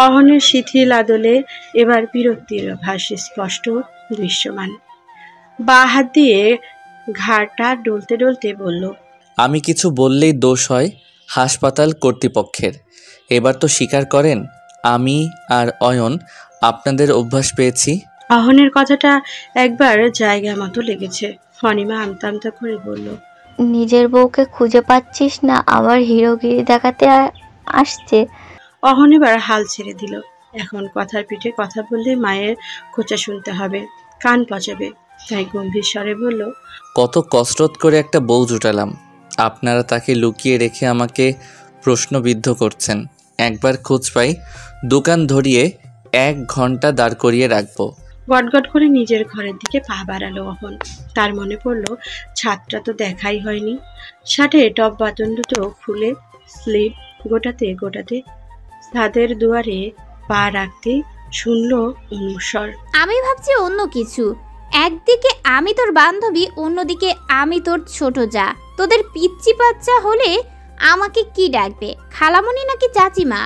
অহনের শিথিল আদলে এবার বিরক্তির ভাস স্পষ্ট দৃশ্যমান। বা হাত দিয়ে ঘাড়টা ডলতে ডলতে বলল, আমি কিছু বললেই দোষ হয় হাসপাতাল কর্তৃপক্ষের। এবার তো স্বীকার করেন আমি আর অয়ন আপনাদের অভ্যাস পেয়েছি। অহনের কথাটা একবার জায়গা মতো লেগেছে। অনিমা আমতা আমতা করে বলল, নিজের বউকে খুঁজে পাচ্ছিস না, আবার হিরোগিরি দেখাতে আসছে। অহন এবার হাল ছেড়ে দিল। এখন কথার পিঠে কথা বললে মায়ের খোঁচা শুনতে হবে, কান পচাবে। তাই গম্ভীর স্বরে বলল, কত কসরত করে একটা বউ জুটালাম, আপনারা তাকে লুকিয়ে রেখে আমাকে প্রশ্নবিদ্ধ করছেন। একবার খোঁজ পাই দোকান ধরিয়ে 1 ঘন্টা দাঁড় করিয়ে রাখবো। গটগট করে নিজের ঘরের দিকে পা বাড়ালো অহন। তার মনে পড়ল ছাদটা তো দেখাই হয়নি। শার্টে টপ বাটন দুটো খুলে স্লিপ গোটাতে গোটাতে ছাদের দুয়ারে পা রাখতে শুনল অনুস্বর, আমি ভাবছি অন্য কিছু। একদিকে আমি তোর বান্ধবী, অন্যদিকে আমি তোর ছোট যা। তোদের পিচ্চি বাচ্চা হলে আমাকে কি ডাকবে, খালামণি নাকি চাচিমা?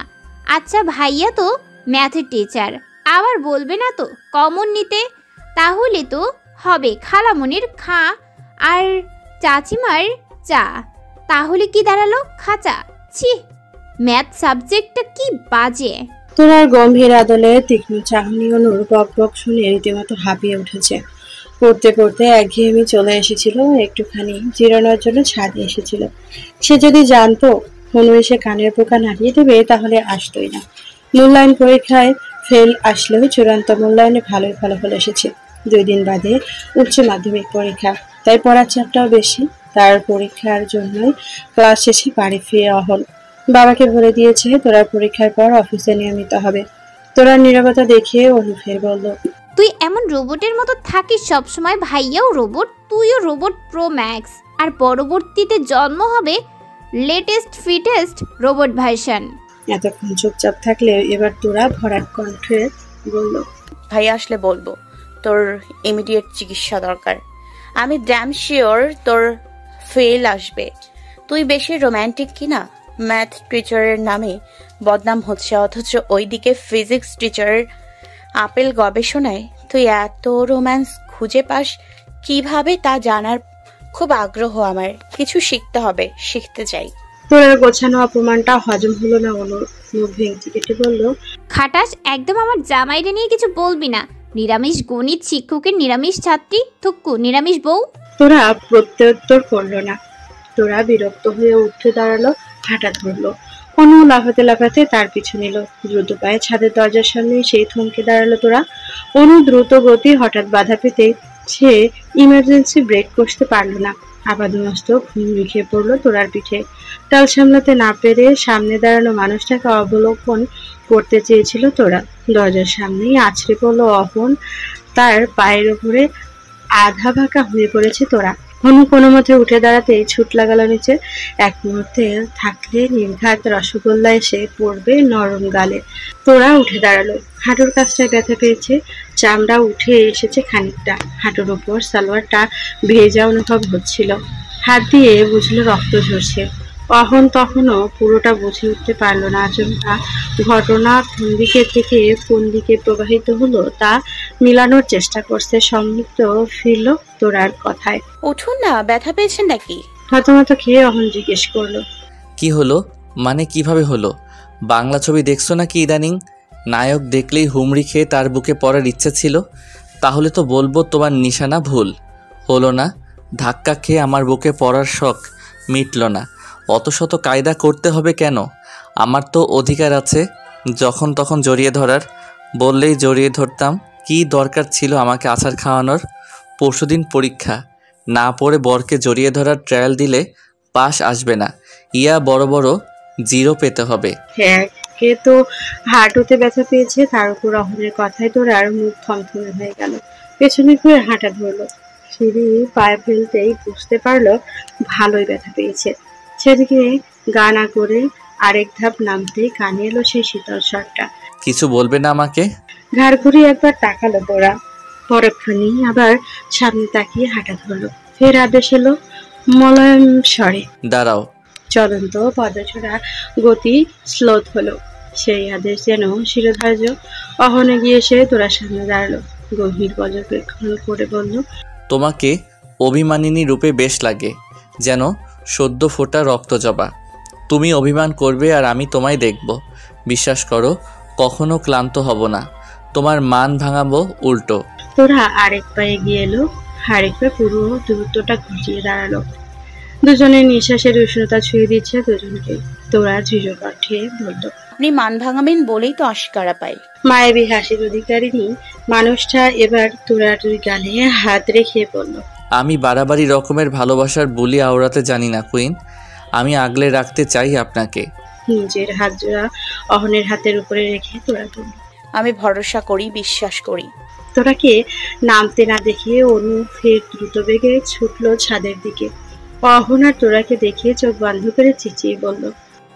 আচ্ছা ভাইয়া তো ম্যাথের টিচার, আবার বলবে না তো কমন নিতে? তাহলে তো হবে খালামণির খা আর চাচিমার চা। তাহলে কি দাঁড়ালো? খাঁচা। ছি, ম্যাথ সাবজেক্টটা কি বাজে। তোরার গম্ভীর আদলে তীক্ষ্ণ চাহনি অনুর বক বক শুনে রীতিমতো হাঁপিয়ে উঠেছে। পড়তে পড়তে একঘেয়েমি চলে এসেছিল, একটুখানি জিরানোর জন্য ছাদে এসেছিল। সে যদি জানতো অনু এসে কানের পোকা নাড়িয়ে দেবে তাহলে আসতোই না। মূল্যায়ন পরীক্ষায় ফেল আসলেও চূড়ান্ত মূল্যায়নে ভালোই ফলাফল এসেছে। 2 দিন বাদে উচ্চ মাধ্যমিক পরীক্ষা, তাই পড়ার চাপটাও বেশি। তার পরীক্ষার জন্যই ক্লাস শেষে বাড়ি ফিরে অহল বাবাকে বলে দিয়েছে তোরার পরীক্ষার পর অফিসে নিয়মিত হবে। তোরার নীরবতা দেখে অনু ফের বলল, তুই এমন রোবটের মতো থাকিস সবসময়। ভাইয়াও রোবট, তুইও রোবট প্রো ম্যাক্স, আর পরবর্তীতে জন্ম হবে লেটেস্ট ফিটেস্ট রোবট ভার্সন। এতক্ষণ চুপচাপ থাকলে এবার তোরা ভরাট কণ্ঠে বলল, ভাই আসলে বলবো তোর ইমিডিয়েট চিকিৎসা দরকার। আমি ড্যাম শিওর তোর ফেল আসবে। তুই বেশি রোম্যান্টিক কিনা? ম্যাথ টিচারের নামে বদনাম হচ্ছে, অথচ ওইদিকে ফিজিক্স টিচারের আপেল গবেষণায় তুই এত রোম্যান্স খুঁজে পাস কিভাবে তা জানার খুব আগ্রহ আমার। কিছু শিখতে হবে, শিখতে চাই। তোরার গোছানো অপমানটা হজম হলো না। অনুর মুখ ভেঙচি কেটে বলল, খাটাস, একদম আমার জামাইরে নিয়ে কিছু বলবি না। নিরামিষ গণিত শিক্ষকের নিরামিষ ছাত্রী, থুক্কু নিরামিষ বউ। তোরা প্রত্যুত্তর করলো না। তোরা বিরক্ত হয়ে উঠে দাঁড়ালো, হাঁটা ধরলো। অনু লাফাতে লাফাতে তার পিছু নিল। দ্রুত পায়ে ছাদের দরজার সামনে সেই থমকে দাঁড়ালো তোরা। অনু দ্রুত গতি হঠাৎ বাধা পেতে সে ইমার্জেন্সি ব্রেক করতে পারলো না। আপাদমস্ত ঘুম খেয়ে পড়লো তোরার পিঠে। তাল সামলাতে না পেরে সামনে দাঁড়ানো মানুষটাকে অবলোকন করতে চেয়েছিল তোরা। দরজার সামনেই আছড়ে পড়লো অহন, তার পায়ের উপরে আধা ভাঁকা হয়ে পড়েছে তোরা। অনু কোনো মতে উঠে দাঁড়াতে ছুট লাগালো নিচে। এক মুহূর্তে থাকলে নির্ঘাত রসগোল্লা এসে পড়বে নরম গালে। তোরা উঠে দাঁড়ালো। হাঁটুর কাছটায় ব্যথা পেয়েছে, চামড়া উঠে এসেছে খানিকটা। হাঁটুর উপর সালোয়ারটা ভেজা অনুভব হচ্ছিল। হাত দিয়ে বুঝলো রক্ত ঝরছে। অহন তখনও পুরোটা বুঝে উঠতে পারলো না। আচমকা ঘটনা কোন দিকে থেকে কোন দিকে প্রবাহিত হলো তা মিলানোর চেষ্টা করছে। সংযুক্ত ফিরল তোরার কথায়। উঠুন না, ব্যথা পেয়েছেন নাকি? হতমত খেয়ে অহন জিজ্ঞেস করলো, কি হলো? মানে কিভাবে হলো? বাংলা ছবি দেখছো নাকি ইদানিং? নায়ক দেখলেই হুমড়ি খেয়ে তার বুকে পড়ার ইচ্ছে ছিল। তাহলে তো বলবো তোমার নিশানা ভুল। হলো না, ধাক্কা খেয়ে আমার বুকে পড়ার শখ মিটল না। অত শত কায়দা করতে হবে কেন? আমার তো অধিকার আছে যখন তখন জড়িয়ে ধরার। বললেই জড়িয়ে ধরতাম। কি দরকার ছিল আমাকে আছাড় খাওয়ানোর? পরশুদিন পরীক্ষা, না পড়ে বরকে জড়িয়ে ধরার ট্রায়াল দিলে পাস আসবে না, ইয়া বড় বড় 0 পেতে হবে। হ্যাঁ, কে তো হাঁটুতে ব্যথা পেয়েছে, তার উপর অহনের কথায় তোরার মুখ থমথমে হয়ে গেল। পেছনে ঘুরে হাঁটা ধরলো। সিঁড়ি পায়ে ফেলতেই বুঝতে পারলো ভালোই ব্যথা পেয়েছে। সেদিকে গা না করে আরেক ধাপ নামতেই কানে এলো সেই শীতল স্বরটা। কিছু বলবে না আমাকে? ঘাড় ঘুরিয়ে একবার তাকালো তোরা, পরক্ষণে আবার সামনে তাকিয়ে হাঁটা ধরলো। ফের আদেশ এলো মলয়ম স্বরে, দাঁড়াও। চলন্ত পদচড়া গতি স্লোত হলো। সেই আদেশ যেন শিরোধার্য। অহনে গিয়ে সে তোরার সামনে দাঁড়ালো, গভীর পর্যবেক্ষণ করে বলল, তোমাকে অভিমানিনী রূপে বেশ লাগে, যেন সদ্য ফোটা রক্তজবা। তুমি অভিমান করবে আর আমি তোমায় দেখব। বিশ্বাস করো, কখনো ক্লান্ত হব না। তোমার মান ভাঙাবো উল্টো। তোরা আরেক পা এগিয়ে এলো, আরেক পা পুরো দূরত্বটা ঘুচিয়ে দাঁড়ালো। দুজনের নিঃশ্বাসের উষ্ণতা ছুঁয়ে দিচ্ছে দুজনকে। তোরা দৃঢ় কণ্ঠে বলল, আপনি মান ভাঙাবেন বলেই তো আশকারা পাই। মায়াবী হাসির অধিকারিণী মানুষটা এবার তোরার দুই গালে হাত রেখে বলল, আমি বাড়াবাড়ি রকমের ভালোবাসার বুলি আওড়াতে জানি না কুইন। আমি আগলে রাখতে চাই আপনাকে। নিজের হাত জোড়া অহনের হাতের উপরে রেখে তোরা বলল, আমি ভরসা করি, বিশ্বাস করি। তোরাকে নামতে না দেখে অনু ফের দ্রুত বেগে ছুটলো ছাদের দিকে। অহন আর তোরাকে দেখে চোখ বন্ধ করে চেঁচিয়ে বলল,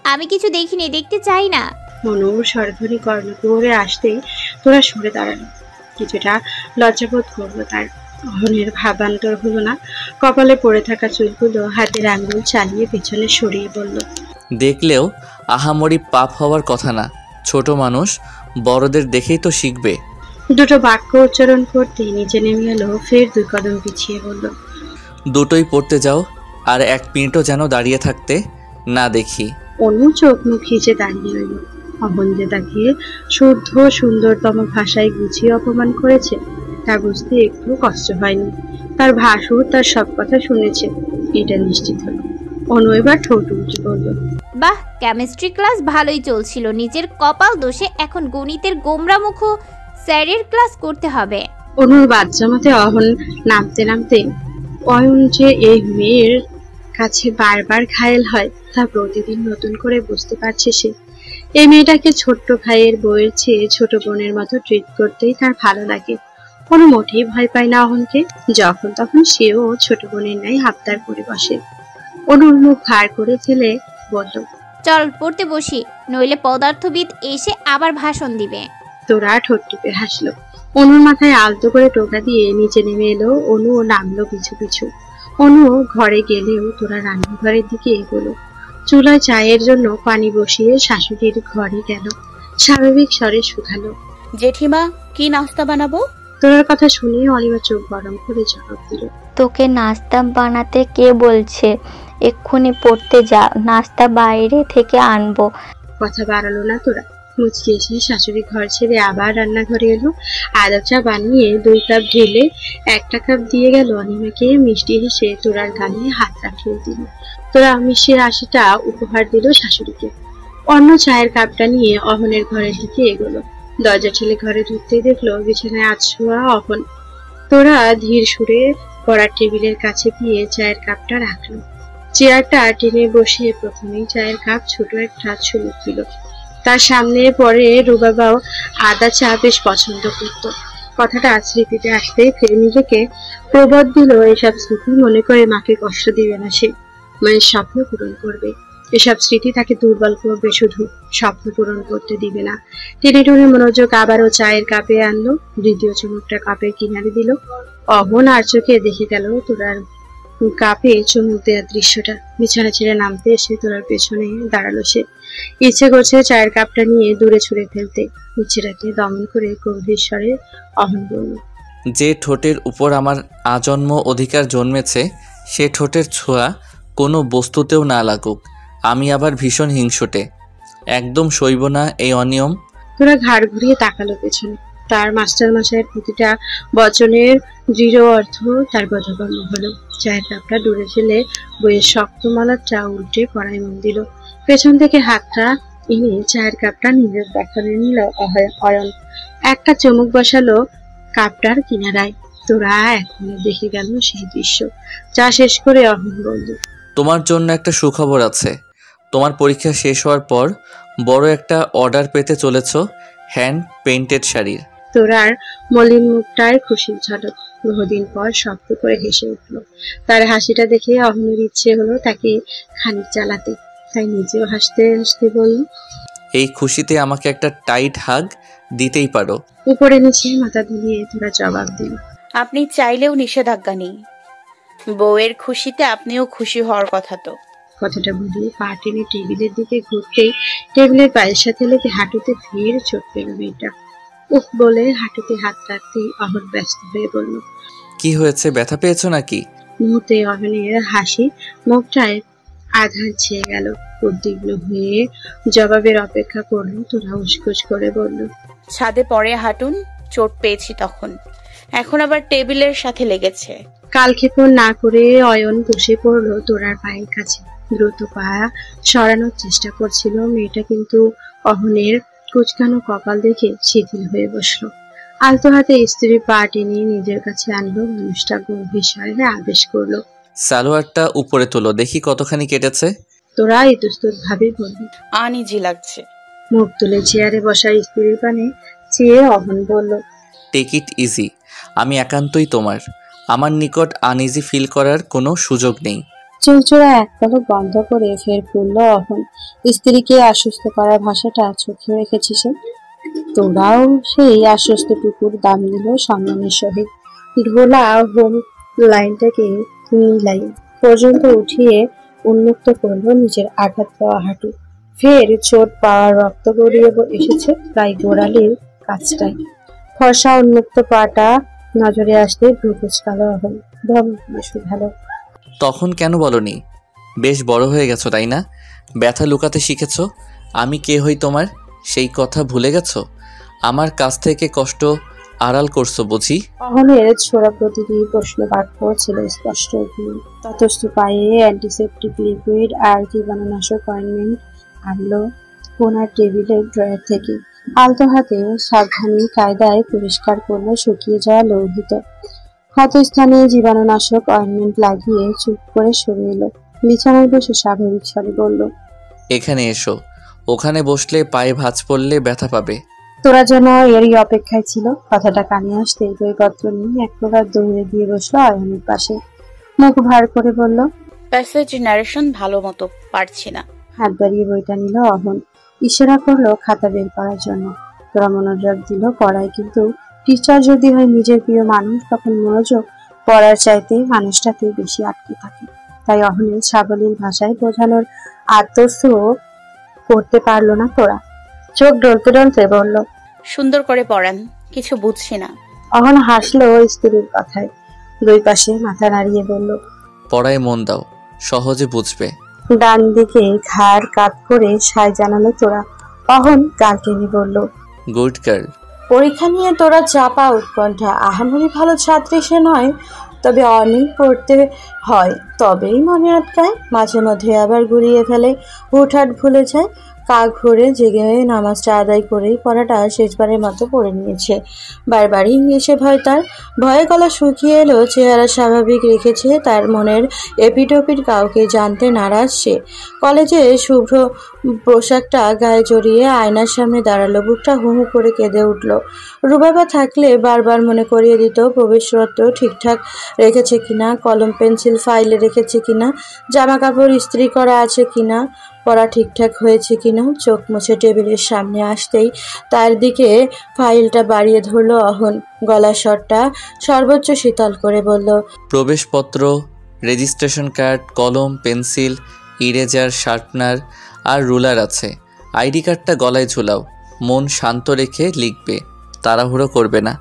আমি কিছু দেখিনি, দেখতে চাই না। অনুর স্বরধ্বনি কর্ণকুহরে আসতেই তোরা সরে দাঁড়ালো। কিছুটা লজ্জাবোধ করলো তার। অহনের ভাবান্তর হলো না। কপালে পড়ে থাকা চুলগুলো হাতের আঙুল চালিয়ে পেছনে সরিয়ে বলল, দেখলেও আহামরি পাপ হওয়ার কথা না। ছোট মানুষ বড়দের দেখেই তো শিখবে। দুটো বাক্য উচ্চারণ করতেই নিচে নেমে এলো, ফের দুই কদম পিছিয়ে বলল, দুটোই পড়তে যাও, আর 1 মিনিটও যেন দাঁড়িয়ে থাকতে না দেখি। অনু চোখ মুখ খিচে দাঁড়িয়ে রইল। অহন যে তাকে শুদ্ধ সুন্দরতম ভাষায় গুছিয়ে অপমান করেছে তা বুঝতে একটু কষ্ট হয়নি। তার ভাসুর তার সব কথা শুনেছে, এটা নিশ্চিত হলো। অনু এবার ঠোঁট উঁচু করল, বাহ, কেমিস্ট্রি ক্লাস ভালোই চলছিল। নিজের কপাল দোষে এখন গণিতের গোমরামুখ স্যারের ক্লাস করতে হবে। অনুর বাচ্চা মতে অহন নামতে নামতে অয়ন যে এই মেয়ের কাছে বারবার ঘায়েল হয় তা প্রতিদিন নতুন করে বুঝতে পারছে সে। এই মেয়েটাকে ছোট্ট ভাইয়ের বউয়ের চেয়ে ছোট বোনের মতো ট্রিট করতেই তার ভালো লাগে। কোনো মোটেই ভয় পায় না অহনকে। যখন তখন সেও ছোট বোনের ন্যায় হাবদার করে বসে। অনুর মুখ ভার করে ফেলে বলল, চল পড়তে বসি, নইলে পদার্থবিদ এসে আবার ভাষণ দিবে। তোরা ঠোঁট টিপে হাসলো। অনুর মাথায় আলতো করে টোকা দিয়ে নিচে নেমে এলো। অনু নামলো পিছু পিছু। অনু ঘরে গেলেও তোরা রান্নাঘরের দিকে এগোলো। চুলায় চায়ের জন্য পানি বসিয়ে শাশুড়ির ঘরে গেল। স্বাভাবিক স্বরে শুধালো, জেঠিমা, কি নাস্তা বানাবো? তোরার কথা শুনে অলিমা চোখ গরম করে জবাব দিল, তোকে নাস্তা বানাতে কে বলছে? এক্ষুনি পড়তে যা, নাস্তা বাইরে থেকে আনবো। কথা বাড়ালো না তোরা। মুচকি এসে শাশুড়ি ঘর ছেড়ে আবার রান্নাঘরে এলো। আদা চা বানিয়ে 2 কাপ ঢেলে 1টা কাপ দিয়ে গেল অনিমাকে। মিষ্টি হেসে তোরার গালে হাত রাখিয়ে দিল। তোরা মিষ্টির আশিটা উপহার দিল শাশুড়িকে। অন্য চায়ের কাপটা নিয়ে অহনের ঘরের দিকে এগোলো। দরজা ঠেলে ঘরে ঢুকতেই দেখলো বিছানায় আছোয়া অহন। তোরা ধীর সুরে পড়ার টেবিলের কাছে গিয়ে চায়ের কাপটা রাখলো। চেয়ারটা টেনে বসে প্রথমেই চায়ের কাপ ছোট একটা চুমুক দিল। তার সামনে পরে রুবাবাও আদা চা বেশ পছন্দ করত। কথাটা স্মৃতিতে আসতেই ফের নিজেকে প্রবোধ দিল, এসব স্মৃতি মনে করে মাকে কষ্ট দিবে না সে, মায়ের স্বপ্ন পূরণ করবে। এসব স্মৃতি তাকে দুর্বল করবে, শুধু স্বপ্ন পূরণ করতে দিবে না। টেনে টুনে মনোযোগ আবারও চায়ের কাপে আনলো। দ্বিতীয় চুমুকটা কাপের কিনারে দিল। অহন আর চোখে দেখে গেল তোরার কাপে চুমুক দেওয়ার দৃশ্যটা। বিছানা ছেড়ে নামতে এসে তোরার পেছনে দাঁড়ালো সে। ইচ্ছে করছে চায়ের কাপটা নিয়ে দূরে ছুঁড়ে ফেলতে। ইচ্ছেটাকে দমন করে গভীর স্বরে অহন বলল, যে ঠোঁটের উপর আমার আজন্ম অধিকার জন্মেছে, সে ঠোঁটের ছোঁয়া কোনো বস্তুতেও না লাগুক। আমি আবার ভীষণ হিংসুটে, একদম সইব না এই অনিয়ম। তোরা ঘাড় ঘুরিয়ে তাকালো পেছনে। তার মাস্টার মশাইয়ের প্রতিটা বচনের দৃঢ় অর্থ তার বোধগম্য হলো। চায়ের কাপটা দূরে ফেলে বইয়ের শক্ত মালার চা উল্টে পড়ায় মন দিল। পেছন থেকে হাতটা এনে চায়ের কাপটা নিজের দেখানে নিল অয়ন। একটা চুমুক বসালো কাপটার কিনারায়। তোরা এখনো দেখে গেল সেই দৃশ্য। চা শেষ করে অহন বলল, তোমার জন্য একটা সুখবর আছে। তোমার পরীক্ষা শেষ হওয়ার পর বড় একটা অর্ডার পেতে চলেছ, হ্যান্ড পেইন্টেড শাড়ির। তোরার মলিন মুখটায় খুশির ঝলক। বহুদিন পর শব্দ করে হেসে উঠল। তার হাসিটা দেখে অহনের ইচ্ছে হলো তাকে খানিক চালাতে, তাই নিজেও হাসতে হাসতে বলল, এই খুশিতে আমাকে একটা টাইট হাগ দিতেই পারো। উপরে নিচে মাথা দুলিয়ে তোরা জবাব দিল, আপনি চাইলেও নিষেধাজ্ঞা নেই। বউয়ের খুশিতে আপনিও খুশি হওয়ার কথা তো। কথাটা বলে পা টেনে টেবিলের দিকে ঘুরতেই টেবিলের পায়ের সাথে লেগে হাঁটুতে ফের চোট পেল মেয়েটা। উফ বলে হাঁটুতে হাত রাখতেই অহন ব্যস্ত হয়ে বলল। কি হয়েছে, ব্যথা পেয়েছো নাকি? মুহূর্তে অহনের হাসি মুখটায় আধার ছেয়ে গেল। উদ্বিগ্ন হয়ে জবাবের অপেক্ষা করলো। তোরা উসকুস করে বলল, ছাদে পরে হাঁটুন, চোট পেয়েছি তখন, এখন আবার টেবিলের সাথে লেগেছে। কালক্ষেপণ না করে অয়ন বসে পড়লো তোরার পায়ের কাছে। দ্রুত পা সরানোর চেষ্টা করছিল মেয়েটা, কিন্তু অহনের কুচকানো কপাল দেখে শিথিল হয়ে বসলো। আলতো হাতে স্ত্রীর পা টেনে নিজের কাছে আনলো। মানুষটা গম্ভীর স্বরে আদেশ করলো, সালোয়ারটা উপরে তোলো, দেখি কতখানি কেটেছে। তোরা ইতস্তত ভাবে বলল। আনইজি লাগছে। মুখ তুলে চেয়ারে বসা স্ত্রীর পানে চেয়ে অহন বলল, টেক ইট ইজি, আমি একান্তই তোমার। আমার নিকট আনইজি ফিল করার কোনো সুযোগ নেই। চুলচোড়া এক পলক বন্ধ করে ফের পড়ল অহন। স্ত্রীকে আশ্বস্ত করার ভাষাটা চোখে রেখেছে সে। তোরাও সেই আশ্বস্তটুকুর দাম দিল সম্মানের সহিত। ঢোলা হোম লাইনটাকে নীলাই পর্যন্ত উঠিয়ে উন্মুক্ত করলো নিজের আঘাত পাওয়া হাঁটু। ফের চোট পাওয়ার রক্ত গড়িয়ে এসেছে প্রায় গোড়ালির কাছটায়। ফর্সা উন্মুক্ত পাটা নজরে আসতে ভ্রু কুচকালো অহন। ধম শুধালো, তখন কেন বলনি? বেশ বড় হয়ে গেছো তাই না? ব্যথা লুকাতে শিখেছ। আমি কে হই তোমার, সেই কথা ভুলে গেছো? আমার কাছ থেকে কষ্ট আড়াল করছো বুঝি? অহনের ছোড়া প্রতিটি প্রশ্ন বাক্য ছিল স্পষ্ট। ততস্থ পায়ে অ্যান্টিসেপটিক লিকুইড আর জীবাণুনাশক অয়েন্টমেন্ট আনলো কোনার টেবিলের ড্রয়ার থেকে। আলতো হাতে সাবধানী কায়দায় পরিষ্কার করলো শুকিয়ে যাওয়া লৌহিত ক্ষতস্থানে। জীবাণুনাশক অয়েন্টমেন্ট লাগিয়ে চুপ করে সরে এলো। বিছানায় বসে স্বাভাবিক স্বরে বলল, এখানে এসো। ওখানে বসলে পায়ে ভাঁজ পড়লে ব্যথা পাবে। তোরা যেন এরই অপেক্ষায় ছিল। কথাটা কানে আসতেই বইপত্র নিয়ে এক প্রকার দৌড়ে দিয়ে বসলো অয়নের পাশে। মুখ ভার করে বলল, প্যাসেজ নারেশন ভালো মতো পারছি না। হাত বাড়িয়ে বইটা নিল অহন। ইশারা করলো খাতা বের করার জন্য। তোরা মনোযোগ দিল পড়ায়, কিন্তু টিচার যদি হয় নিজের প্রিয় মানুষ, তখন মনোযোগ পড়ার চাইতে মানুষটাতে বেশি আটকে থাকে। তাই অহনের সাবলীল ভাষায় বোঝানোর আত্মস্থ করতে পারলো না তোরা। চোখ ডলতে ডলতে বলল, সুন্দর করে পড়ান, কিছু বুঝছি না। অহন হাসলো স্ত্রীর কথায়। দুই পাশে মাথা নাড়িয়ে বলল, পড়ায় মন দাও, সহজে বুঝবে। ডান দিকে ঘাড় কাত করে সায় জানালো তোরা। অহন গাল টেনে বলল, গুড গার্ল। পরীক্ষা নিয়ে তোরা চাপা উৎকণ্ঠা। আহামরি ভালো ছাত্রী সে নয়, তবে অনেক পড়তে হয়, তবেই মনে আটকায়। মাঝে মধ্যে আবার গুলিয়ে ফেলে, হুটহাট ভুলে যায়। কাক ভোরে জেগে হয়ে নামাজটা আদায় করেই পড়াটা শেষবারের মতো পড়ে নিয়েছে। বারবারই ইংলিশে ভয় তার। ভয়ে গলা শুকিয়ে এলো, চেহারা স্বাভাবিক রেখেছে তার মনের এপিটোপিট, কাউকে জানতে নারাজ সে। কলেজে শুভ্র পোশাকটা গায়ে জড়িয়ে আয়নার সামনে দাঁড়ালো। বুকটা হু হু করে কেঁদে উঠল। রুবাবা থাকলে বারবার মনে করিয়ে দিত প্রবেশপত্র ঠিকঠাক রেখেছে কিনা, কলম পেন্সিল ফাইলে রেখেছে কিনা, জামা কাপড় ইস্ত্রি করা আছে কিনা, পড়া ঠিকঠাক হয়েছে কিনা। চোখ মুছে টেবিলের সামনে আসতেই তার দিকে ফাইলটা বাড়িয়ে ধরলো অহন। গলার স্বরটা সর্বোচ্চ শীতল করে বলল, প্রবেশপত্র, রেজিস্ট্রেশন কার্ড, কলম, পেন্সিল, ইরেজার, শার্পনার আর রুলার আছে। আইডি কার্ডটা গলায় ঝুলাও। মন শান্ত রেখে লিখবে, তাড়াহুড়ো করবে না।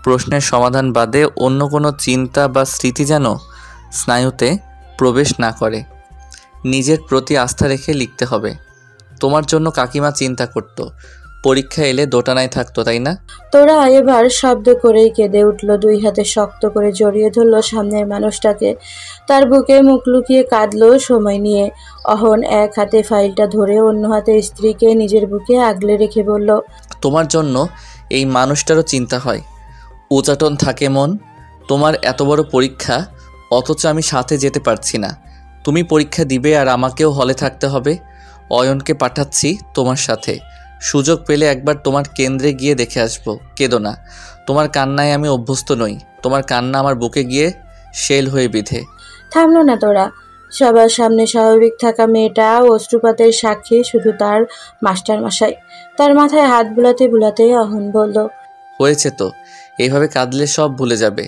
প্রশ্নের সমাধান বাদে অন্য কোনো চিন্তা বা স্মৃতি যেন স্নায়ুতে প্রবেশ না করে। নিজের প্রতি আস্থা রেখে লিখতে হবে। তোমার জন্য কাকিমা চিন্তা করত, পরীক্ষা এলে দোটানায় থাকতো তাই না? তোরা এবার শব্দ করেই কেঁদে উঠল। দুই হাতে শক্ত করে জড়িয়ে ধরল সামনের মানুষটাকে। তার বুকে মুখ লুকিয়ে কাঁদলো সময় নিয়ে। অহন এক হাতে ফাইলটা ধরে অন্য হাতে স্ত্রীকে নিজের বুকে আগলে রেখে বলল, তোমার জন্য এই মানুষটারও চিন্তা হয়, উচাটন থাকে মন। তোমার এত বড় পরীক্ষা, অথচ আমি সাথে যেতে পারছি না। তুমি পরীক্ষা দিবে আর আমাকেও হলে থাকতে হবে। অয়নকে পাঠাচ্ছি তোমার সাথে। সুযোগ পেলে একবার তোমার কেন্দ্রে গিয়ে দেখে আসবো। কেঁদো না, তোমার কান্নায় আমি অভ্যস্ত নই। তোমার কান্না আমার বুকে গিয়ে শেল হয়ে বিঁধে। থামলো না তোরা। সবার সামনে স্বাভাবিক থাকা মেয়েটা অশ্রুপাতের সাক্ষী শুধু তার মাস্টার মশাই। তার মাথায় হাত বুলাতে বুলাতে অহন বলল, হয়েছে তো, এইভাবে কাঁদলে সব ভুলে যাবে।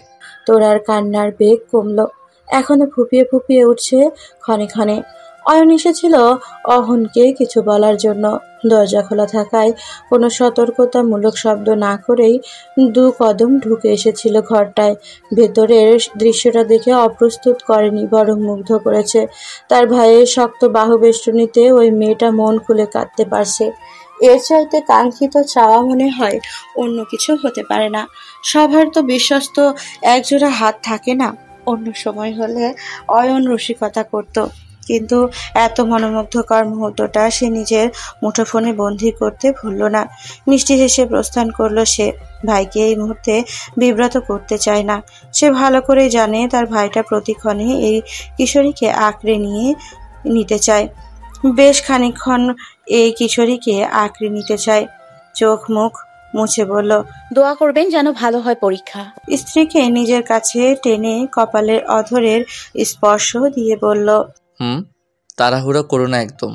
তোরার কান্নার বেগ কমলো। এখনো ফুপিয়ে ফুপিয়ে উঠছে ক্ষণে ক্ষণে। অয়ন এসেছিল অহনকে কিছু বলার জন্য। দরজা খোলা থাকায় কোনো সতর্কতামূলক শব্দ না করেই 2 কদম ঢুকে এসেছিল ঘরটায়। ভেতরের দৃশ্যটা দেখে অপ্রস্তুত করেনি, বরং মুগ্ধ করেছে। তার ভাইয়ের শক্ত বাহুবেষ্টনীতে ওই মেয়েটা মন খুলে কাঁদতে পারছে। এর চাইতে কাঙ্ক্ষিত চাওয়া মনে হয় অন্য কিছু হতে পারে না। সবার তো বিশ্বস্ত একজোড়া হাত থাকে না। অন্য সময় হলে অয়ন রসিকতা করত, কিন্তু এত মনোমুগ্ধকর মুহূর্তটা সে নিজের মুঠোফোনে বন্দী করতে ভুলল না। মিষ্টি হেসে প্রস্থান করলো সে। ভাইকে এই মুহূর্তে বিব্রত করতে চায় না। সে ভালো করেই জানে তার ভাইটা প্রতিক্ষণে এই কিশোরীকে আঁকড়ে নিতে চায়। বেশ খানিকক্ষণ এই কিশোরীকে আঁকড়ে নিতে চায়। চোখ মুখ মুছে বলল, দোয়া করবেন যেন ভালো হয় পরীক্ষা। স্ত্রীকে নিজের কাছে টেনে কপালের অধরের স্পর্শ দিয়ে বলল, তাড়াহুড়ো করো না, একদম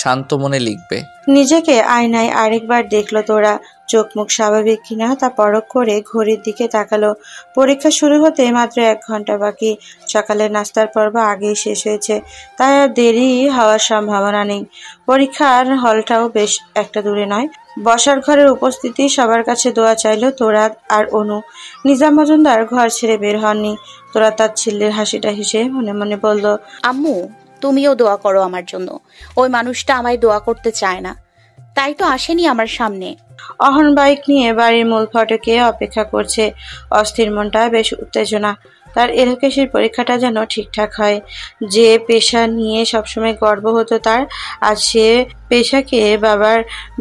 শান্ত মনে লিখবে। নিজেকে আয়নায় আরেকবার দেখলো তোরা। চোখ মুখ স্বাভাবিক কিনা তা পরখ করে ঘড়ির দিকে তাকালো। পরীক্ষা শুরু হতে মাত্র 1 ঘন্টা বাকি। সকালের নাস্তার পর্ব আগেই শেষ হয়েছে, তাই আর দেরি হওয়ার সম্ভাবনা নেই। পরীক্ষার হলটাও বেশ একটা দূরে নয়। বসার ঘরের উপস্থিতি সবার কাছে দোয়া চাইল তোরা আর অনু। নিজাম মজুমদার ঘর ছেড়ে বের হননি। তোরা তার ছেলের হাসিটা হেসে মনে মনে বলল, আম্মু তুমিও দোয়া করো আমার জন্য। ওই মানুষটা আমায় দোয়া করতে চায় না, তাই তো আসেনি আমার সামনে। অহন বাইক নিয়ে বাড়ির মূল ফটকে অপেক্ষা করছে। অস্থির মনটা বেশ উত্তেজনা। তার এলোকেশির পরীক্ষাটা যেন ঠিকঠাক হয়। যে পেশা নিয়ে সবসময় গর্ব হতো তার, আজ সে পেশাকে বাবার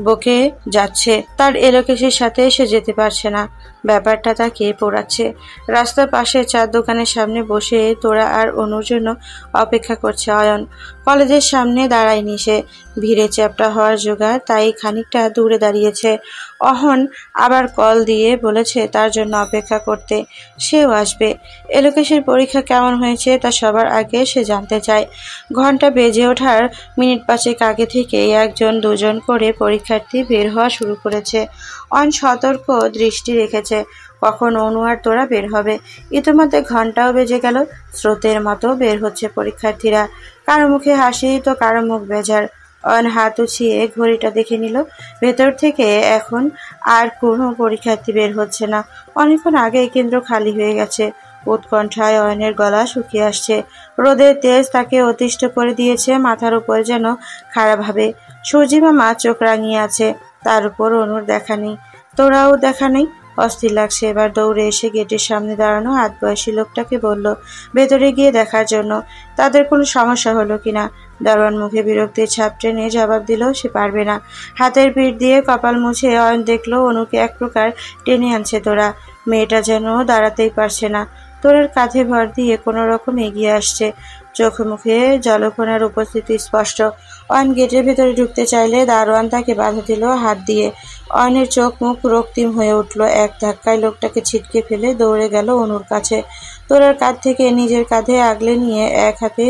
বকে যাচ্ছে। তার এলোকেশির সাথে সে যেতে পারছে না। ব্যাপারটা তাকে পোড়াচ্ছে। রাস্তার পাশে চার দোকানের সামনে বসে তোরা আর অনুর জন্য অপেক্ষা করছে অয়ন। কলেজের সামনে দাঁড়ায়নি সে। ভিড়ে চ্যাপ্টা হওয়ার জোগাড়, তাই খানিকটা দূরে দাঁড়িয়েছে। অহন আবার কল দিয়ে বলেছে তার জন্য অপেক্ষা করতে, সেও আসবে। এলোকেশের পরীক্ষা কেমন হয়েছে তা সবার আগে সে জানতে চায়। ঘন্টা বেজে ওঠার মিনিট 5 আগে থেকেই 1 2 করে পরীক্ষার্থী বের হওয়া শুরু করেছে। অয়ন সতর্ক দৃষ্টি রেখেছে কখন অনু আর তোরা বের হবে। ইতিমধ্যে ঘন্টাও বেজে গেল। স্রোতের মতো বের হচ্ছে পরীক্ষার্থীরা। কারো মুখে হাসি তো কারো মুখ বেজার। অয়ন হাত উছিয়ে ঘড়িটা দেখে নিল। ভেতর থেকে এখন আর কোনো পরীক্ষার্থী বের হচ্ছে না। অনেকক্ষণ আগেই কেন্দ্র খালি হয়ে গেছে। উৎকণ্ঠায় অয়নের গলা শুকিয়ে আসছে। রোদের তেজ তাকে অতিষ্ঠ করে দিয়েছে। মাথার উপরে যেন খারাপভাবে সূর্যি মামা চোখ রাঙিয়ে আছে। তার উপর অনুর দেখা নেই, তোরাও দেখা নেই। অস্থির লাগছে। এবার দৌড়ে এসে গেটের সামনে দাঁড়ানো আধবয়সী লোকটাকে বলল ভেতরে গিয়ে দেখার জন্য তাদের কোনো সমস্যা হলো কিনা। দারোয়ান মুখে বিরক্তির ছাপ টেনে জবাব দিল সে পারবে না। হাতের পিঠ দিয়ে কপাল মুছে অয়ন দেখলো অনুকে এক প্রকার টেনে আনছে তোরা। মেয়েটা যেন দাঁড়াতেই পারছে না। তোরের কাঁধে ভর দিয়ে কোনো রকম এগিয়ে আসছে। চোখ মুখে জলকণার উপস্থিতি স্পষ্ট। অয়ন গেটের ভেতরে ঢুকতে চাইলে দারোয়ান তাকে বাধা দিল হাত দিয়ে। অয়নের চোখ মুখ রক্তিম হয়ে উঠল। এক ধাক্কায় লোকটাকে ছিটকে ফেলে দৌড়ে গেল অনুর কাছে। তোরার কাঁধ থেকে নিজের কাঁধে আগলে নিয়ে এক হাতে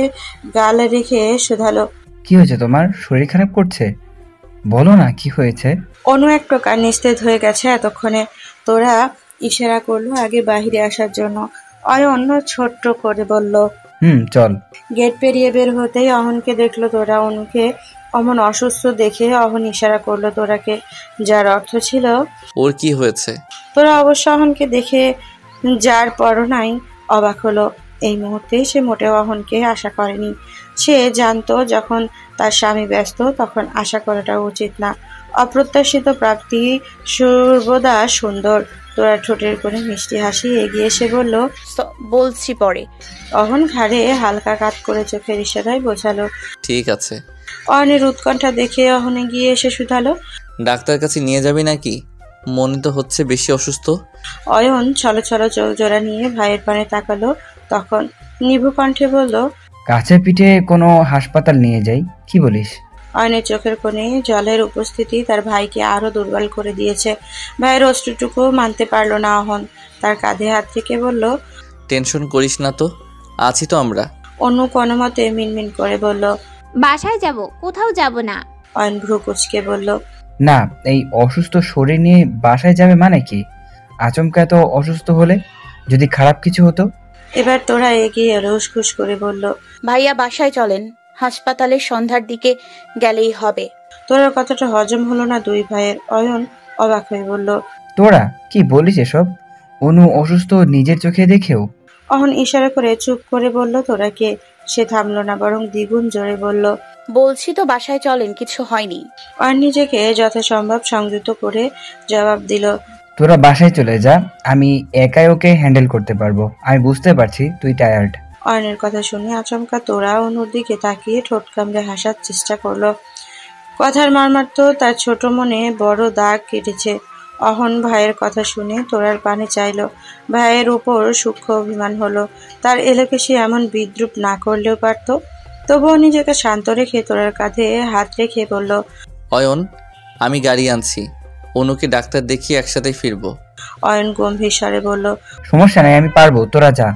গাল রেখে শুধালো, কি হয়েছে তোমার? শরীর খারাপ করছে? বলো না কি হয়েছে। অনু এক প্রকার নিস্তেজ হয়ে গেছে এতক্ষণে। তোরা ইশারা করলো আগে বাহিরে আসার জন্য। অয়ন ছোট্ট করে বলল, চল। গেট পেরিয়ে বের হতেই অহনকে দেখলো তোরা। অনুকে অমন অসুস্থ দেখে অহন ইশারা করলো তোরাকে, যার অর্থ ছিল ওর কি হয়েছে। তোরা অবশ্য অহনকে দেখে যার পরনাই অবাক হলো। এই মুহূর্তে সে মোটেও অহনকে আশা করেনি। সে জানতো যখন তার স্বামী ব্যস্ত তখন আশা করাটা উচিত না। অপ্রত্যাশিত প্রাপ্তি সর্বদা সুন্দর। তোরা ঠোঁটের কোণে মিষ্টি হাসি এগিয়ে এসে বলল, বলছি পরে। অহন ঘাড়ে হালকা কাত করে চোখের ইশারায় বোঝালো, ঠিক আছে। অয়নের উৎকণ্ঠা দেখে অহন এগিয়ে এসে শুধালো, ডাক্তার কাছে নিয়ে যাবি নাকি? মনে তো হচ্ছে বেশি অসুস্থ। অয়ন ছলো ছলো চোখ জোড়া নিয়ে ভাইয়ের পানে তাকালো। তখন নিভু কণ্ঠে বলল, কাছে পিঠে কোনো হাসপাতাল নিয়ে যাই, কি বলিস? অয়নের চোখের কোণে জলের উপস্থিতি তার ভাইকে আরো দুর্বল করে দিয়েছে। ভাইয়ের অশ্রুটুকু মানতে পারল না অহন। তার কাঁধে হাত রেখে বলল, টেনশন করিস না তো, আছি তো আমরা। অনু কোনো মতে মিনমিন করে বলল, বাসায় যাব, কোথাও যাব না। অয়ন ভ্রু কুচকে বলল, না, এই অসুস্থ শরীর নিয়ে বাসায় যাবে মানে কি? আচমকা এত অসুস্থ হলে যদি খারাপ কিছু হতো। এবার তোরা এগিয়ে এলো উসখুস করে বলল, ভাইয়া বাসায় চলেন, হাসপাতালে সন্ধ্যার দিকে গেলেই হবে। তোরার কথাটা হজম হলো না দুই ভাইয়ের। অয়ন অবাক হয়ে বলল, তোরা কি বলিস এসব? অনু অসুস্থ নিজের চোখে দেখেও? অহন ইশারা করে চুপ করে বলল, তোরাকে। সে থামলো না, বরং দ্বিগুণ জোরে বলল, বলছি তো বাসায় চলেন, কিছু হয়নি। অয়ন নিজেকে যথাসম্ভব সংযত করে জবাব দিল, তোরা বাসায় চলে যা, আমি একাই ওকে হ্যান্ডেল করতে পারবো। আমি বুঝতে পারছি তুই টায়ার্ড। অয়নের কথা শুনে আচমকা তোরা অনুর দিকে তাকিয়ে ঠোঁট কামড়ে হাসার চেষ্টা করলো। কথার মর্মার্থ তার ছোট মনে বড় দাগ কেটেছে। অহন ভাইয়ের কথা শুনে তোরার পানে চাইল। ভাইয়ের উপর সূক্ষ্ম অভিমান হলো। তার এলাকে সে এমন বিদ্রুপ না করলেও পারত। তবুও নিজেকে শান্ত রেখে তোরার কাঁধে হাত রেখে বলল, অয়ন, আমি গাড়ি আনছি, অনুকে ডাক্তার দেখিয়ে একসাথে ফিরবো। অয়ন গম্ভীর স্বরে বলল, সমস্যা নাই, আমি পারবো, তোরা যা।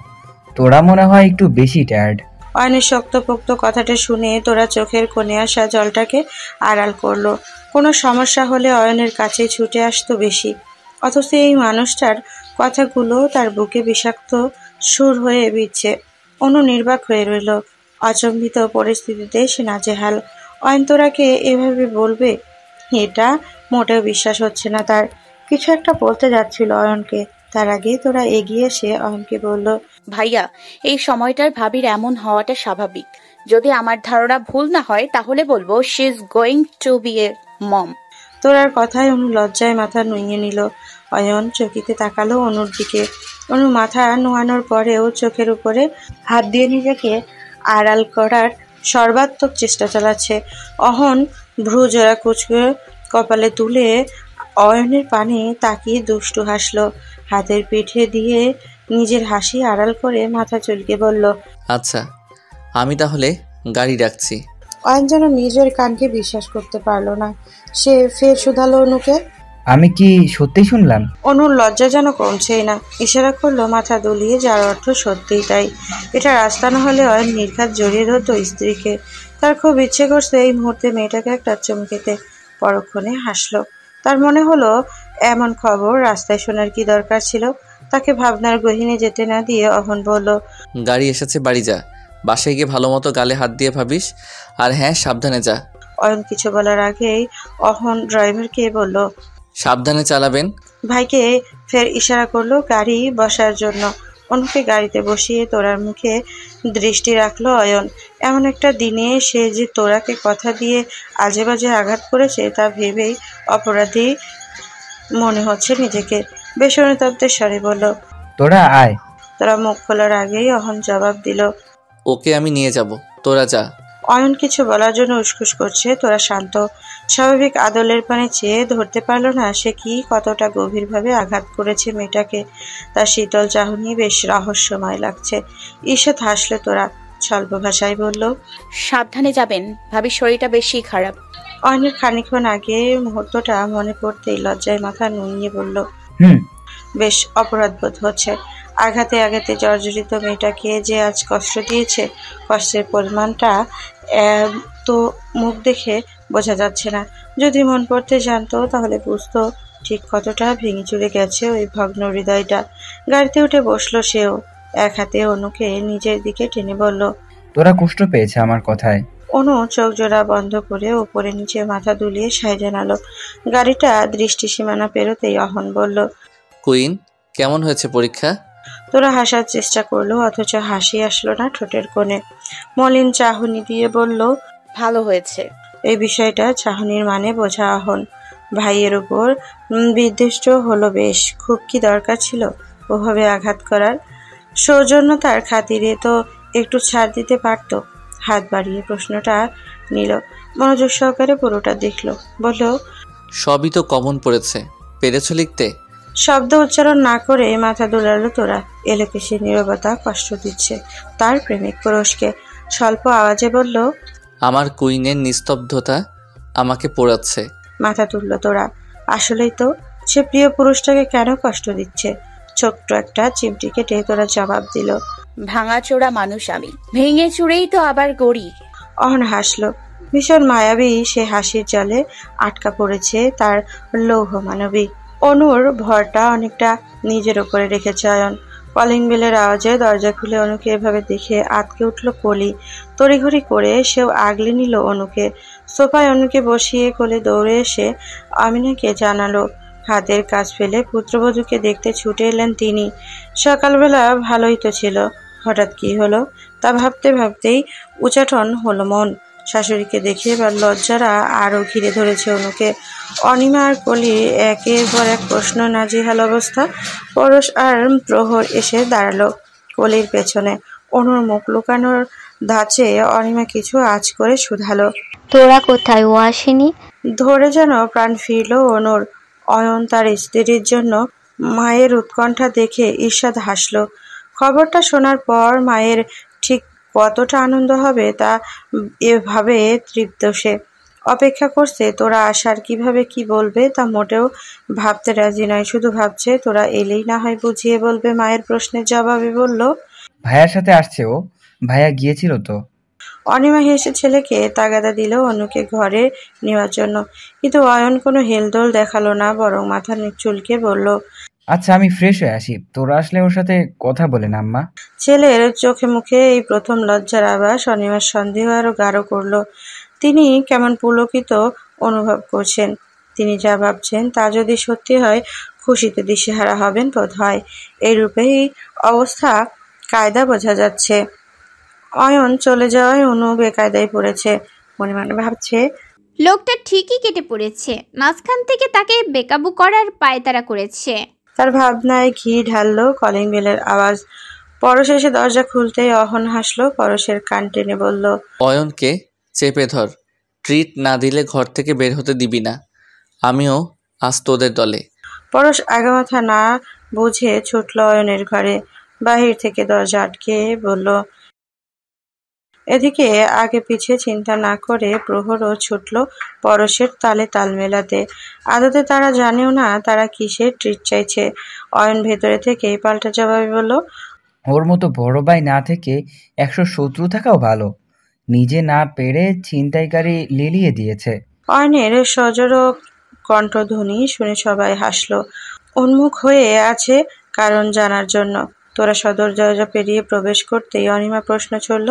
তোরা মনে হয় একটু বেশি টায়ার্ড। অয়নের শক্তপোক্ত কথাটা শুনে তোরা চোখের কোণে আসা জলটাকে আড়াল করলো। কোনো সমস্যা হলে অয়নের কাছে ছুটে আসতো বেশি। অথচ এই মানুষটার কথাগুলো তার বুকে বিষাক্ত সুর হয়ে বিচ্ছে। অনু নির্বাক হয়ে রইল। অচম্বিত পরিস্থিতিতে সে নাজেহাল। অয়ন তোরাকে এভাবে বলবে, এটা মোটেও বিশ্বাস হচ্ছে না তার। কিছু একটা বলতে যাচ্ছিল অয়নকে, তার আগে তোরা এগিয়ে এসে অয়নকে বলল, ভাইয়া, এই সময়টার ভাবির এমন হওয়াটা স্বাভাবিক। যদি আমার ধারণা ভুল না হয় তাহলে বলবো she is going to be a mom. তোরার কথায় অনু লজ্জায় মাথা নুইয়ে নিল। অয়ন চকিতে তাকালো অনুর দিকে। অনু মাথা নোয়ানোর পরেও চোখের উপরে হাত দিয়ে নিজেকে আড়াল করার সর্বাত্মক চেষ্টা চালাচ্ছে। অহন ভ্রু জোড়া কুচকে কপালে তুলে অয়নের পানে তাকিয়ে দুষ্টু হাসলো। হাতের পিঠে দিয়ে নিজের হাসি আড়াল করে মাথা চুলকে বলল, আচ্ছা, আমি তাহলে গাড়ি ডাকছি। অয়ন যেন নিজের কানকে বিশ্বাস করতে পারল না। সে ফের শুধালো অনুকে। আমি কি সত্যিই শুনলাম? অনুর লজ্জা যেন কমছেই না। ইশারা করলো মাথা দুলিয়ে, যার অর্থ সত্যিই তাই। এটা রাস্তা না হলে অয়ন নির্ঘাত জড়িয়ে ধরতো স্ত্রীকে। তার খুব ইচ্ছে করছে এই মুহূর্তে মেয়েটাকে একটা চমকেতে। পরক্ষণে হাসলো। তার মনে হলো এমন খবর রাস্তায় শোনার কি দরকার ছিল। তাকে ভাবনার গহীনে যেতে না দিয়ে অহন বলল, গাড়ি এসেছে, বাড়ি যা। বাসায় গিয়ে ভালো মতো গালে হাত দিয়ে ভাবিস। আর হ্যাঁ, সাবধানে যা। অয়ন কিছু বলার আগেই অহন ড্রাইভারকে বলল, সাবধানে চালাবেন। ভাইকে ফের ইশারা করলো গাড়ি বসার জন্য। অনুকে গাড়িতে বসিয়ে তোরার মুখে দৃষ্টি রাখলো অয়ন। এমন একটা দিনে সে যে তোরাকে কথা দিয়ে আজে বাজে আঘাত করেছে তা ভেবেই অপরাধী মনে হচ্ছে নিজেকে। বেশ অনুতপ্তের স্বরে বলল, তোরা আয়। তোরা মুখ খোলার আগেই অহন জবাব দিল, ওকে আমি নিয়ে যাব, তোরা যা। অয়ন কিছু বলার জন্য উসখুস করছে। তোরা শান্ত। স্বাভাবিক আদলের পানে চেয়ে ধরতে পারল না সে কি কতটা গভীরভাবে আঘাত করেছে মেয়েটাকে। তার শীতল চাহনি বেশ রহস্যময় লাগছে। ঈষৎ হাসলে তোরা। স্বল্প ভাষায় বলল, সাবধানে যাবেন, ভাবির শরীরটা বেশি খারাপ। অয়নের খানিকক্ষণ আগে মুহূর্তটা মনে পড়তেই লজ্জায় মাথা নুইয়ে বলল, বেশ অপরাধবোধ হচ্ছে। আঘাতে আঘাতে জর্জরিত মেয়েটাকে যে আজ কষ্ট দিয়েছে, কষ্টের পরিমাণটা তো মুখ দেখে বোঝা যাচ্ছে না। যদি মন পড়তে জানতো তাহলে বুঝতো ঠিক কতটা ভেঙে চুরে গেছে ওই ভগ্ন হৃদয়টা। গাড়িতে উঠে বসলো সেও। এক হাতে অনুকে নিজের দিকে টেনে বলল, তোরা কষ্ট পেয়েছে আমার কথায়। অনু চোখ জোড়া বন্ধ করে উপরে নিচে মাথা দুলিয়ে সায় জানালো। গাড়িটা দৃষ্টি সীমানা পেরোতেই অহন বলল, কুইন, কেমন হয়েছে পরীক্ষা? তোরা হাসার চেষ্টা করলো, অথচ হাসি আসলো না ঠোঁটের কোণে। মলিন চাহনি দিয়ে বলল, ভালো হয়েছে। এই বিষয়টা চাহনির মানে বোঝা অহন। ভাইয়ের উপর বিদ্বেষ্ট হলো বেশ। খুব কি দরকার ছিল ওভাবে আঘাত করার? সৌজন্যতার খাতিরে তো একটু ছাড় দিতে পারত। হাত বাড়িয়ে প্রশ্নটা নিল। মনোযোগ সহকারে পুরোটা দেখলো। বলল, সবই তো কমন পড়েছে, পেরেছ লিখতে? শব্দ উচ্চারণ না করে মাথা দোলালো তোরা। এলোকে সে নীরবতা কষ্ট দিচ্ছে তার প্রেমিক পুরুষকে। স্বল্প আওয়াজে বলল, আমার কুইনের নিস্তব্ধতা আমাকে পোড়াচ্ছে। মাথা তুলল তোরা। আসলেই তো, সে প্রিয় পুরুষটাকে কেন কষ্ট দিচ্ছে? ছোট্ট একটা চিমটি কেটে তোরা জবাব দিল, ভাঙাচোরা মানুষ আমি, ভেঙে চুরেই তো আবার গড়ি। অহন হাসলো। ভীষণ মায়াবী সে হাসির জালে আটকা পড়েছে তার লৌহ মানবী। অনুর ভরটা অনেকটা নিজের ওপরে রেখেছে অয়ন। কলিং বেলের আওয়াজে দরজা খুলে অনুকে এভাবে দেখে আঁতকে উঠল কলি। তড়িঘড়ি করে সেও আগলে নিল অনুকে। সোফায় অনুকে বসিয়ে কোলে দৌড়ে এসে আমিনাকে জানালো। হাতের কাজ ফেলে পুত্রবধূকে দেখতে ছুটে এলেন তিনি। সকালবেলা ভালোই তো ছিল, হঠাৎ কি হলো তা ভাবতে ভাবতেই উচাটন হলো মন। শাশুড়িকে দেখে এবার লজ্জারা আরও ঘিরে ধরেছে অনুকে। অনিমা আর কলি একের পর এক প্রশ্ন নাজেহাল অবস্থা। পরশ আর প্রহর এসে দাঁড়ালো কলির পেছনে। অনুর মুখ লুকানোর ধাঁচে অনিমা কিছু আঁচ করে শুধালো, তোরা কোথায়? ও আসেনি? ধরে যেন প্রাণ ফিরল অনুর। অয়ন তার স্ত্রীর জন্য মায়ের উৎকণ্ঠা দেখে ঈর্ষাদ হাসল। খবরটা শোনার পর মায়ের ঠিক কতটা আনন্দ হবে তা এভাবে তৃপ্ত সে। অপেক্ষা করছে তোরা আসার, কিভাবে কি বলবে তা মোটেও ভাবতে রাজি নয়। শুধু ভাবছে তোরা এলেই না হয় বুঝিয়ে বলবে। মায়ের প্রশ্নের জবাবে বলল, ভাইয়ার সাথে আসছে ও। ভাইয়া গিয়েছিল তো। অনিমা হেসে ছেলেকে তাগাদা দিল অনুকে ঘরে নেওয়ার জন্য, কিন্তু অয়ন কোনো হেলদোল দেখালো না, বরং মাথা চুলকে বলল, আচ্ছা আমি ফ্রেশ হয়ে আসি, তোরা আসলে ওর সাথে কথা বলেন আম্মা। ছেলের চোখে মুখে এই প্রথম লজ্জার আভাস অনিমার সন্দেহ আরো গাঢ় করল। তিনি কেমন পুলকিত অনুভব করছেন। তিনি যা ভাবছেন তা যদি সত্যি হয় খুশিতে দিশেহারা হবেন বোধ হয়। এই রূপেই অবস্থা কায়দা বোঝা যাচ্ছে। অয়ন চলে যাওয়ায় অনু বেকায়দায় পড়েছে। মনে মনে ভাবছে, লোকটা ঠিকই কেটে পড়েছে, মাঝখান থেকে তাকে বেকাবু করার পায়তারা করেছে। তার ভাবনায় ঘি ঢাললো কলিং বেলের আওয়াজ। পরশ এসে দরজা খুলতেই অহন হাসলো। পরশের কান টেনে বলল, অয়নকে চেপে ধর, ট্রিট না দিলে ঘর থেকে বের হতে দিবি না। আমিও আজ তোদের দলে। পরশ আগামাথা না বুঝে ছুটল অয়নের ঘরে। বাহির থেকে দরজা আটকে বলল, এদিকে আগে পিছে চিন্তা না করে প্রহরও ছুটল পরশের তালে তাল মেলাতে। আদতে তারা জানেও না তারা কিসের ট্রিট চাইছে। অয়ন ভেতরে থেকেই পাল্টা জবাবে বলল, ওর মতো বড় ভাই না থেকে 100 শত্রু থাকাও ভালো। নিজে না পেরে ছিনতাইকারী লেলিয়ে দিয়েছে। অয়নের সজোর কণ্ঠধ্বনি শুনে সবাই হাসলো। উন্মুখ হয়ে আছে কারণ জানার জন্য। তোরা সদর দরজা পেরিয়ে প্রবেশ করতেই অনিমা প্রশ্ন ছড়ল,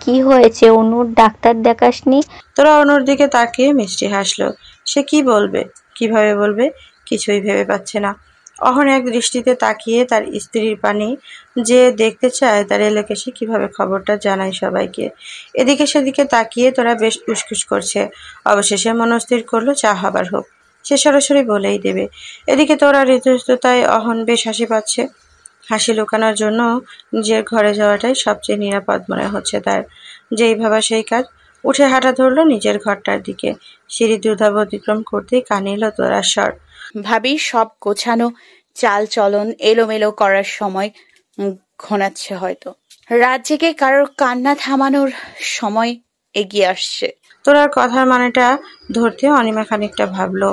কি হয়েছে অনুর? ডাক্তার দেখাসনি? তোরা অনুর দিকে তাকিয়ে মিষ্টি হাসলো। সে কি বলবে, কিভাবে বলবে, কিছুই ভেবে পাচ্ছে না। অহন এক দৃষ্টিতে তাকিয়ে তার স্ত্রীর পানি যে দেখতে চায় তার এলাকায় সে কিভাবে খবরটা জানায় সবাইকে। এদিকে সেদিকে তাকিয়ে তোরা বেশ উসকুস করছে। অবশেষে মনস্থির করলো যা হবার হোক, সে সরাসরি বলেই দেবে। এদিকে তোরা ঋতুস্ততায় অহন বেশ হাসি পাচ্ছে। হাসি লুকানোর জন্য নিজের ঘরে যাওয়াটাই সবচেয়ে নিরাপদ মনে হচ্ছে তার। যেই ভাবা সেই কাজ। উঠে হাঁটা ধরলো নিজের ঘরটার দিকে। সিঁড়ি দ্রুতভাবে অতিক্রম করতেই কানে এলো তোরার স্বর, ভাবি সব গোছানো চাল চলন এলোমেলো করার সময় ঘনাচ্ছে হয়তো। রাত জেগে কারোর কান্না থামানোর সময় এগিয়ে আসছে। তোরার কথার মানেটা ধরতে অনিমা খানিকটা ভাবলো।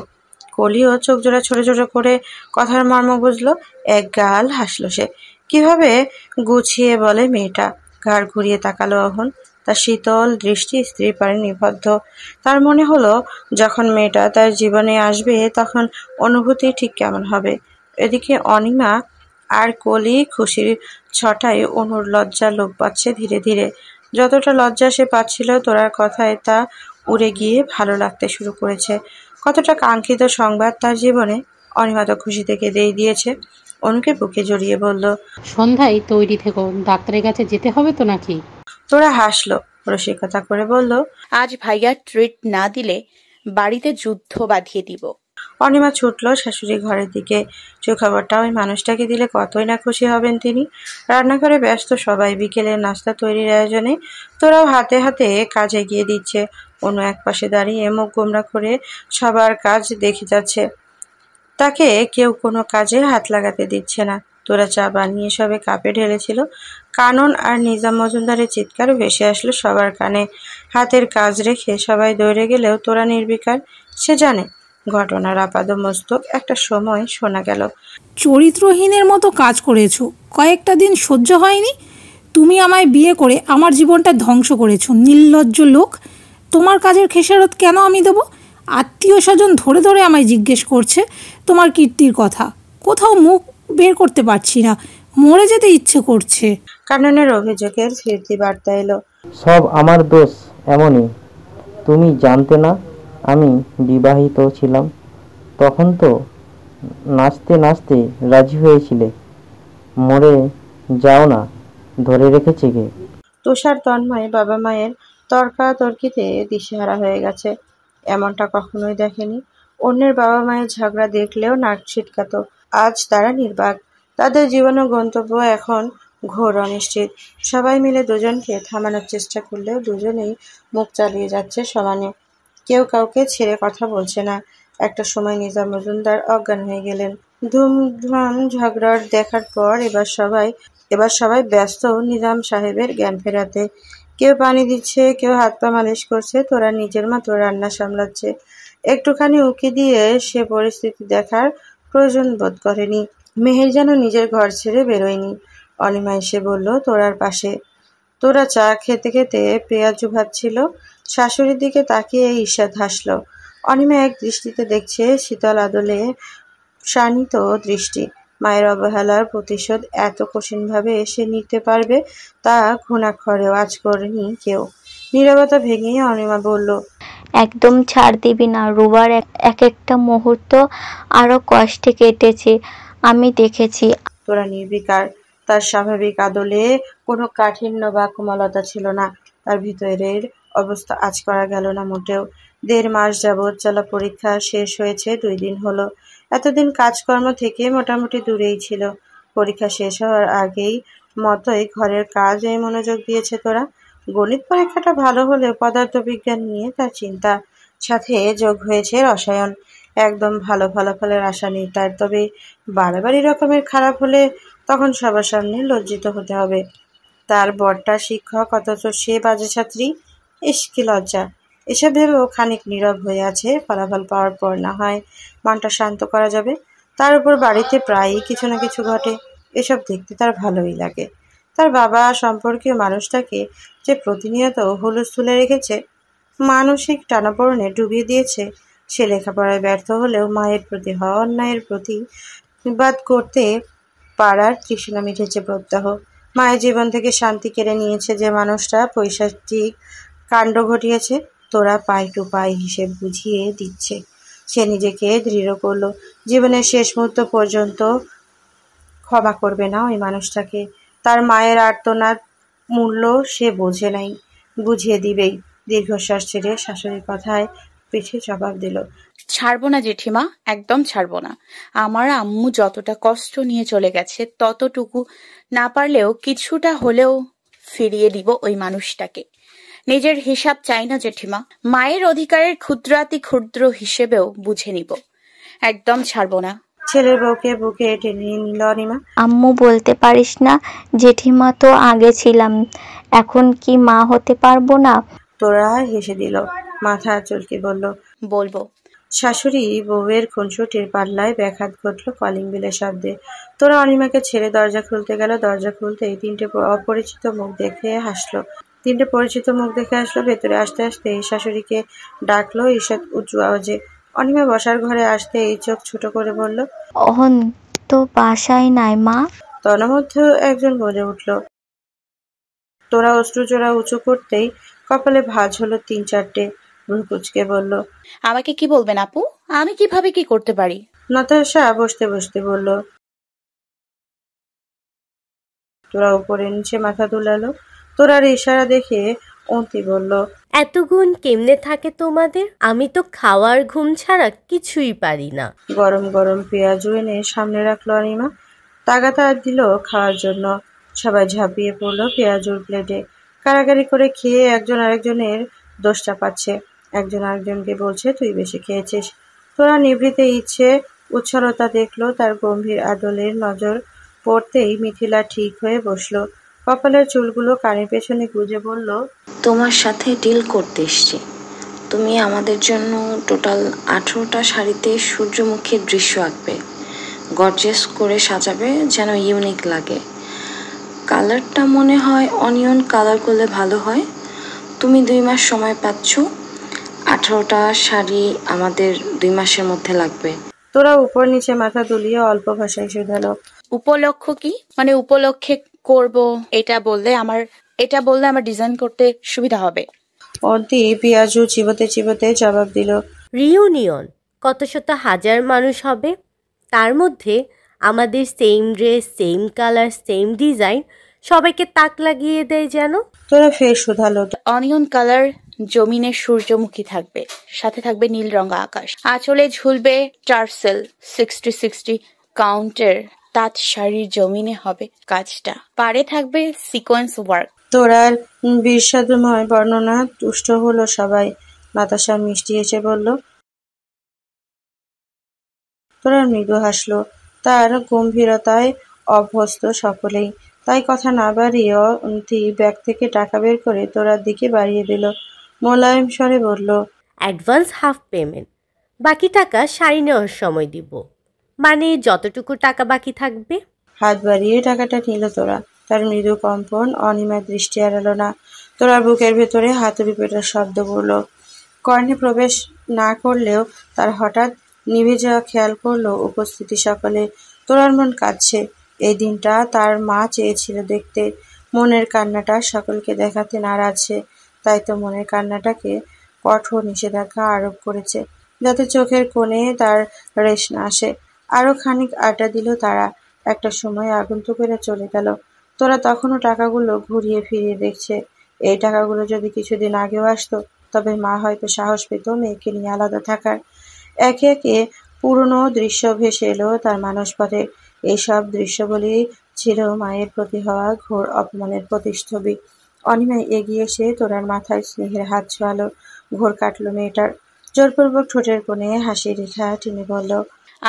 কলিও চোখ জোড়া ছোট ছোট করে কথার মর্ম বুঝলো। এক গাল হাসলো সে। কিভাবে গুছিয়ে বলে মেয়েটা। ঘাড় ঘুরিয়ে তাকালো অহন। তার শীতল দৃষ্টি স্ত্রীর পারে নিবদ্ধ। তার মনে হলো যখন মেয়েটা তার জীবনে আসবে তখন অনুভূতি ঠিক কেমন হবে। এদিকে অনিমা আর কলি খুশির ছটায় অনুর লজ্জা লোপ পাচ্ছে ধীরে ধীরে। যতটা লজ্জা সে পাচ্ছিল তোরার কথায় তা উড়ে গিয়ে ভালো লাগতে শুরু করেছে। কতটা কাঙ্ক্ষিত সংবাদ তার জীবনে। অনিমা তো খুশিতে কেঁদেই দিয়েছে। অনুকে বুকে জড়িয়ে বলল, সন্ধ্যায় তৈরি থেকো, ডাক্তারের কাছে যেতে হবে তো নাকি? তোরা হাসলো। রসিকতা করে বলল, আজ ভাইয়া ট্রিট না দিলে বাড়িতে যুদ্ধ বাঁধিয়ে দিব। অনিমা ছুটল শাশুড়ি ঘরের দিকে। সুখবরটা ওই মানুষটাকে দিলে কতই না খুশি হবেন তিনি। রান্নাঘরে ব্যস্ত সবাই বিকেলের নাস্তা তৈরির আয়োজনে। তোরাও হাতে হাতে কাজে গিয়ে দিচ্ছে। অন্য এক পাশে দাঁড়িয়ে মুখ গোমরা করে সবার কাজ দেখে যাচ্ছে। তাকে কেউ কোনো কাজে হাত লাগাতে দিচ্ছে না। তোরা চা বানিয়ে সবে কাপে ঢেলেছিল। কানন আর নিজাম মজুমদারের চিৎকার ভেসে আসলো সবার কানে। হাতের কাজ রেখে সবাই দৌড়ে গেলেও তোরা নির্বিকার। সে জানে ঘটনার আপাদমস্তক একটা সময় শোনা গেল, চরিত্রহীনের মতো কাজ করেছো, কয়েকটা দিন সহ্য হয়নি? তুমি আমায় বিয়ে করে আমার জীবনটা ধ্বংস করেছো, নির্লজ্জ লোক। তোমার কাজের খেসারত কেন আমি দেবো? আত্মীয় স্বজন ধরে ধরে আমায় জিজ্ঞেস করছে তোমার কীর্তির কথা, কোথাও মুখ বের করতে পারছি না। মরে যেতে ইচ্ছে করছে। কাননের অভিযোগের ফিরতি বার্তা এলো। সব আমার দোষ এমনই। তুমি জানতে না আমি বিবাহিত ছিলাম? তখন তো নাচতে নাচতে রাজি হয়েছিলে। মরে যাও না, ধরে রেখেছে কে? তুষার তন্ময় বাবা মায়ের তর্কাতর্কিতে দিশেহারা হয়ে গেছে। এমনটা কখনোই দেখেনি। অন্যের বাবা মায়ের ঝগড়া দেখলেও নাক ছিটকাতো। আজ তারা নির্বাক। তাদের জীবনের গন্তব্য এখন ঘোর অনিশ্চিত। সবাই মিলে দুজনকে থামানোর চেষ্টা করলেও দুজনেই মুখ চালিয়ে যাচ্ছে সমানে। কেউ কাউকে ছেড়ে কথা বলছে না। একটা সময় নিজাম মজুমদার অজ্ঞান হয়ে গেলেন। ধুমধাম ঝগড়ার দেখার পর এবার সবাই ব্যস্ত নিজাম সাহেবের জ্ঞান ফেরাতে। কেউ পানি দিচ্ছে, কেউ হাত পা মালিশ করছে, তোরা নিজের মতো রান্না সামলাচ্ছে। একটুখানি উকি দিয়ে সে পরিস্থিতি দেখার প্রয়োজন বোধ করেনি। মেহের যেন নিজের ঘর ছেড়ে বেরোয়নি। অনিমা এসে বলল তোরার পাশে। তোরা চা খেতে খেতে পেঁয়াজু ভাবছিল। শাশুড়ির দিকে তাকিয়ে ঈষৎ হাসল। অনিমা এক দৃষ্টিতে দেখছে, শীতল আদলে শানিত দৃষ্টি। মায়ের অবহেলার প্রতিশোধ এত কঠিনভাবে এসে নিতে পারবে তা ঘুণাক্ষরেও আজ করেনি কেউ। নীরবতা ভেঙে অনিমা বলল, একদম ছাড় দিবি না। রুবার এক একটা মুহূর্ত আরো কষ্টে কেটেছে, আমি দেখেছি। তোরা নির্বিকার। তার স্বাভাবিক আদলে কোনো কাঠিন্য বা কোমলতা ছিল না। তার ভিতরের অবস্থা আজ করা গেল না মোটেও। ১.৫ মাস যাবৎ চলা পরীক্ষা শেষ হয়েছে ২ দিন হলো। এতদিন কাজকর্ম থেকে মোটামুটি দূরেই ছিল। পরীক্ষা শেষ হওয়ার আগেই মতোই ঘরের কাজে মনোযোগ দিয়েছে তোরা। গণিত পরীক্ষাটা ভালো হলেও পদার্থবিজ্ঞান নিয়ে তার চিন্তা। সাথে যোগ হয়েছে রসায়ন। একদম ভালো ফলাফলের আশা নেই তার, তবে বাড়াবাড়ি রকমের খারাপ হলে তখন সবার সামনে লজ্জিত হতে হবে। তার বরটা শিক্ষক, অথচ সে বাজে ছাত্রী। ইস কি লজ্জা! এসব ভেবেও খানিক নীরব হয়ে আছে। ফলাফল পাওয়ার পর না হয় মনটা শান্ত করা যাবে। তার উপর বাড়িতে প্রায়ই কিছু না কিছু ঘটে। এসব দেখতে তার ভালোই লাগে। তার বাবা সম্পর্কীয় মানুষটাকে যে প্রতিনিয়ত হুলস্থুলে রেখেছে, মানসিক টানাপোড়েনে ডুবিয়ে দিয়েছে। সে লেখাপড়ায় ব্যর্থ হলেও মায়ের প্রতি হওয়া অন্যায়ের প্রতিবাদ করতে পারার তৃষ্ণা মিটেছে প্রত্যহ। মায়ের জীবন থেকে শান্তি কেড়ে নিয়েছে যে মানুষটা পৈশাচিক কাণ্ড ঘটিয়েছে। তোরা পাই টু পাই হিসেব বুঝিয়ে দিচ্ছে। সে নিজেকে দৃঢ় করল, জীবনের শেষ মুহূর্ত পর্যন্ত ক্ষমা করবে না ওই মানুষটাকে। তার মায়ের আর্তনাদ মূল্য সে বোঝে নাই, বুঝিয়ে দিবেই। দীর্ঘশ্বাস ছেড়ে শাশুড়ির কথায় পিঠে জবাব দিল, ছাড়বো না জেঠিমা, একদম ছাড়বো না। আমার আম্মু যতটা কষ্ট নিয়ে চলে গেছে ততটুকু না পারলেও কিছুটা হলেও ফিরিয়ে দিব ওই মানুষটাকে। নিজের হিসাব চাই না জেঠিমা, মায়ের অধিকারের ক্ষুদ্রাতি ক্ষুদ্র হিসেবেও বুঝে নিব। একদম ছাড়বো না। ছেলের বউকে বুকে টেনে নিল অনিমা। আম্মু বলতে পারিস না? জেঠিমা তো আগে ছিলাম, এখন কি মা হতে পারবো না? তোরা হেসে দিল। মাথা চুলকে বলল, বলবো। শাশুড়ি বউয়ের খুনসুটির পাল্লায় ব্যাঘাত ঘটল কলিং বেলের শব্দে। তোরা অনিমাকে ছেড়ে দরজা খুলতে গেল। দরজা খুলতেই তিনটে পরিচিত মুখ দেখে হাসলো। ভেতরে আসতে আসতে শাশুড়িকে ডাকলো ঈষৎ উঁচু আওয়াজে। অনিমা বসার ঘরে আসতেই চোখ ছোট করে বলল, অহন তো বাসায় নাই মা। তন্মধ্যে একজন বলে উঠল। তোরা অশ্রুজোড়া উঁচু করতেই কপালে ভাঁজ হলো ৩-৪টে। ভ্রু কুঁচকে বলল, আমাকে কি বলবেন আপু? আমি কিভাবে কি করতে পারি? নাতাশা বসতে বসতে বলল। তোরা উপরে নিচে মাথা দুলালো। তোরার ইশারা দেখে অন্তি বলল, এত গুণ কেমনে থাকে তোমাদের? আমি তো খাওয়ার ঘুম ছাড়া কিছুই পারি না। গরম গরম পেঁয়াজু এনে সামনে রাখলো অনিমা। তাগাদা দিল খাওয়ার জন্য। সবাই ঝাঁপিয়ে পড়লো পেঁয়াজুর প্লেটে। কারাকারি করে খেয়ে একজন আরেকজনের দোষ চাপাচ্ছে। একজন আরেকজনকে বলছে তুই বেশি খেয়েছিস। তোরা নিভৃতে ইচ্ছে উচ্ছলতা দেখলো। তার গম্ভীর আদলের নজর পড়তেই মিথিলা ঠিক হয়ে বসলো। কপালের চুলগুলো কানের পেছনে গুজে বলল, তোমার সাথে ডিল করতে এসছি। তুমি আমাদের জন্য টোটাল 18টা শাড়িতে সূর্যমুখীর দৃশ্য আঁকবে, গর্জিয়াস করে সাজাবে যেন ইউনিক লাগে। কালারটা মনে হয় অনিয়ন কালার করলে ভালো হয়। তুমি 2 মাস সময় পাচ্ছ। 18টা শাড়ি আমাদের 2 মাসের মধ্যে লাগবে। তোরা উপর নিচে মাথা দুলিয়ে অল্প ভাষায় শুধালো। উপলক্ষ কি? মানে উপলক্ষে করব এটা বললে আমার ডিজাইন করতে সুবিধা হবে। অন্তি পেঁয়াজু চিবোতে চিবোতে জবাব দিল। রিউনিয়ন, কত শত হাজার মানুষ হবে, তার মধ্যে আমাদের same dress, same colour, same design, সবাইকে তাক লাগিয়ে দেয় যেন। তোরা ফের শুধালো। অনিয়ন কালার জমিনে সূর্যমুখী থাকবে, সাথে থাকবে নীল রঙা আকাশ, আঁচলে ঝুলবে টার্সেল, 60-60 কাউন্টের তাঁত শাড়ির জমিনে হবে কাজটা, পাড়ে থাকবে সিকোয়েন্স ওয়ার্ক। তোরার বিষাদময় বর্ণনা তুষ্ট হলো সবাই। নাতাশা মিষ্টি এসে বলল। তোরার মৃদু হাসলো। তার গম্ভীরতায় অভ্যস্ত সকলেই, তাই কথা না বাড়িয়ে অন্তি ব্যাগ থেকে টাকা বের করে তোরার দিকে বাড়িয়ে দিল। মোলায়েম স্বরে বলল, অ্যাডভান্স হাফ পেমেন্ট, বাকি টাকা শাড়ি নেওয়ার সময় দিব, মানে যতটুকু টাকা বাকি থাকবে। হাত বাড়িয়ে টাকাটা নিল তোরা। তার মৃদু কম্পন অনিমার দৃষ্টি এড়ালো না। তোরার বুকের ভেতরে হাতুড়ি পেটার শব্দ করল। কর্ণে প্রবেশ না করলেও তার হঠাৎ নিভে যাওয়া খেয়াল করলো উপস্থিতি সকলে। তোরার মন কাঁদছে। এই দিনটা তার মা চেয়েছিল দেখতে। মনের কান্নাটা সকলকে দেখাতে নারাজ সে, তাই তো মনের কান্নাটাকে কঠোর নিষেধাজ্ঞা আরোপ করেছে, যাতে চোখের কোণে তার রেশ না আসে। আরো খানিক আড্ডা দিল তারা। একটা সময় আগন্তুকেরা চলে গেল। তোরা তখনও টাকাগুলো ঘুরিয়ে ফিরিয়ে দেখছে। এই টাকাগুলো যদি কিছুদিন আগেও আসতো, তবে মা হয়তো সাহস পেত মেয়েকে নিয়ে আলাদা থাকার। একে একে পুরনো দৃশ্য ভেসে এলো তার মানসপথে। এইসব দৃশ্যগুলি ছিল মায়ের প্রতি হওয়া ঘোর অপমানের প্রতিচ্ছবি। অনিমা এগিয়ে এসে তোরার মাথায় স্নেহের হাত ছোঁয়ালো। ঘোর কাটল মেয়েটার। জোরপূর্বক ঠোঁটের কোণে হাসি রেখা টেনে বলল,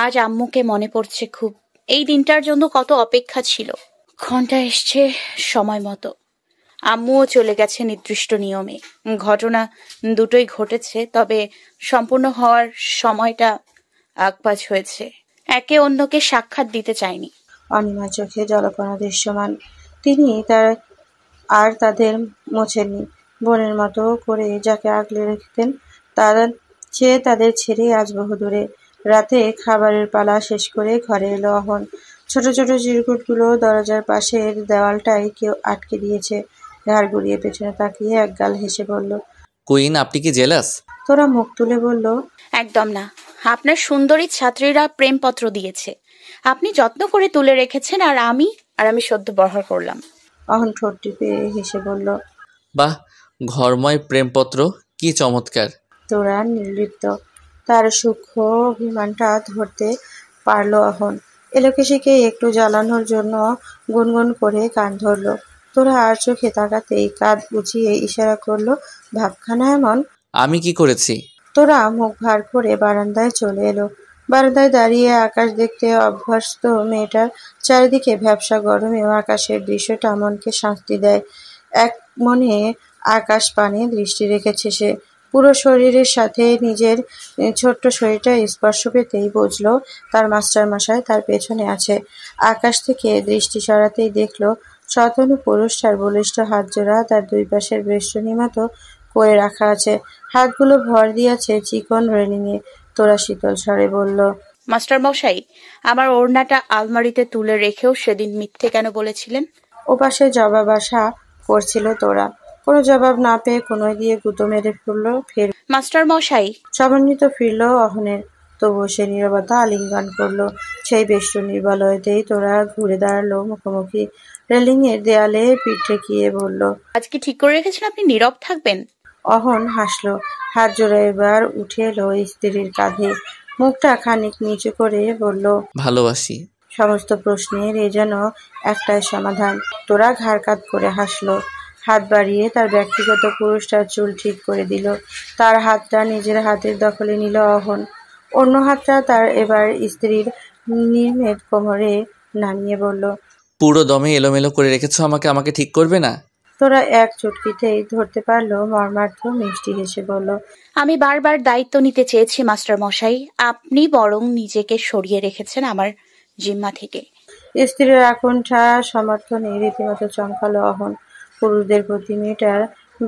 আজ আম্মুকে মনে পড়ছে খুব। এই দিনটার জন্য কত অপেক্ষা ছিল। ঘন্টা এসছে সময় মতো। আম্মুও চলে গেছে নির্দিষ্ট নিয়মে। ঘটনা দুটোই ঘটেছে, তবে সম্পূর্ণ হওয়ার সময়টা আকবাজ হয়েছে। একে অন্যকে সাক্ষাৎ দিতে চায়নি। অনিমার চোখে জলকণা দৃশ্যমান। তিনি তাদের মোছেননি। বোনের মতো করে যাকে আগলে রেখেতেন, তাদের ছেড়ে আজ বহুদূরে। রাতে খাবারের পালা শেষ করে ঘরে এলো অহন। ছোট ছোট চিরকুটগুলো দরজার পাশের দেওয়ালটায় কেউ আটকে দিয়েছে। ঘাড় ঘুরিয়ে পেছনে তাকিয়ে একগাল হেসে বলল, কুইন, আপনি কি জেলাস? তোরা মুখ তুলে বলল, একদম না। আপনার সুন্দরী ছাত্রীরা প্রেমপত্র দিয়েছে, আপনি যত্ন করে তুলে রেখেছেন, আর আমি সদ্য ব্যবহার করলাম। অহন ঠোঁট টিপে হেসে বলল, বাহ, ঘরময় প্রেমপত্র, কি চমৎকার। তোরা নির্লিপ্ত। তার সূক্ষ্ম অভিমানটা ধরতে পারল অহন। এলোকেশিকে একটু জ্বালানোর জন্য গুনগুন করে কান ধরল। তোরা আর চোখে তাকাতেই কাঁধ উঁচিয়ে ইশারা করলো, ভাবখানা এমন। আমি কি করেছি? তোরা মুখ ভার করে বারান্দায় চলে এলো। বারান্দায় দাঁড়িয়ে আকাশ দেখতে অভ্যস্ত মেয়েটার চারিদিকে ভ্যাপসা গরমেও আকাশের দৃশ্যটা মনকে শান্তি দেয়। এক মনে আকাশ পানে দৃষ্টি রেখেছে সে। পুরো শরীরের সাথে নিজের ছোট্ট শরীরটা স্পর্শ পেতেই বুঝল তার মাস্টারমশাই তার পেছনে আছে। আকাশ থেকে দৃষ্টি সরাতেই দেখল শতানু পুরুষটার বলিষ্ঠ হাতজোড়া তার দুই পাশের বেষ্টনী মতো করে রাখা আছে। হাতগুলো ভর দিয়েছে চিকন রেলিংয়ে। তোরা শীতল স্বরে বলল, মাস্টার মশাই, আমার ওড়নাটা আলমারিতে তুলে রেখেও সেদিন মিথ্যে কেন বলেছিলেন? ওপাশে জবাব আশা করছিল তোরা। কোনো জবাব না পেয়ে কোনোই দিয়ে গুঁতো মেরে ফেললো ফের। মাস্টার মশাই। সমন্বিত ফিরল অহনের। তবুও সে নীরবতা আলিঙ্গন করলো। সেই বেষ্টনীর বলয়তেই তোরা ঘুরে দাঁড়ালো মুখোমুখি। রেলিংয়ের দেয়ালে পিঠ ঠেকিয়ে বলল, আজকে ঠিক করে রেখেছেন আপনি নীরব থাকবেন? অহন হাসলো। হাত জোড়া এবার উঠে এলো স্ত্রীর কাঁধে। মুখটা খানিক নিচু করে বলল, ভালোবাসি। সমস্ত প্রশ্নের এ যেন একটাই সমাধান। তোরা ঘাড় কাত করে হাসলো। হাত বাড়িয়ে তার ব্যক্তিগত পুরুষটার চুল ঠিক করে দিল। তার হাতটা নিজের হাতের দখলে নিল অহন। অন্য হাতটা তার এবার স্ত্রীর নির্মেদ কোমরে নামিয়ে বলল, পুরো দমে এলোমেলো করে রেখেছো আমাকে ঠিক করবে না? তোরা এক চুটকিতেই ধরতে পারলো মর্মার্থ। মিষ্টি হেসে বলল, আমি বারবার দায়িত্ব নিতে চেয়েছি মাস্টার মশাই, আপনি বরং নিজেকে সরিয়ে রেখেছেন আমার জিম্মা থেকে। স্ত্রীর আকণ্ঠা সমর্থনে রীতিমতো চমকালো অহন। পুরুষদের প্রতি মেয়েটার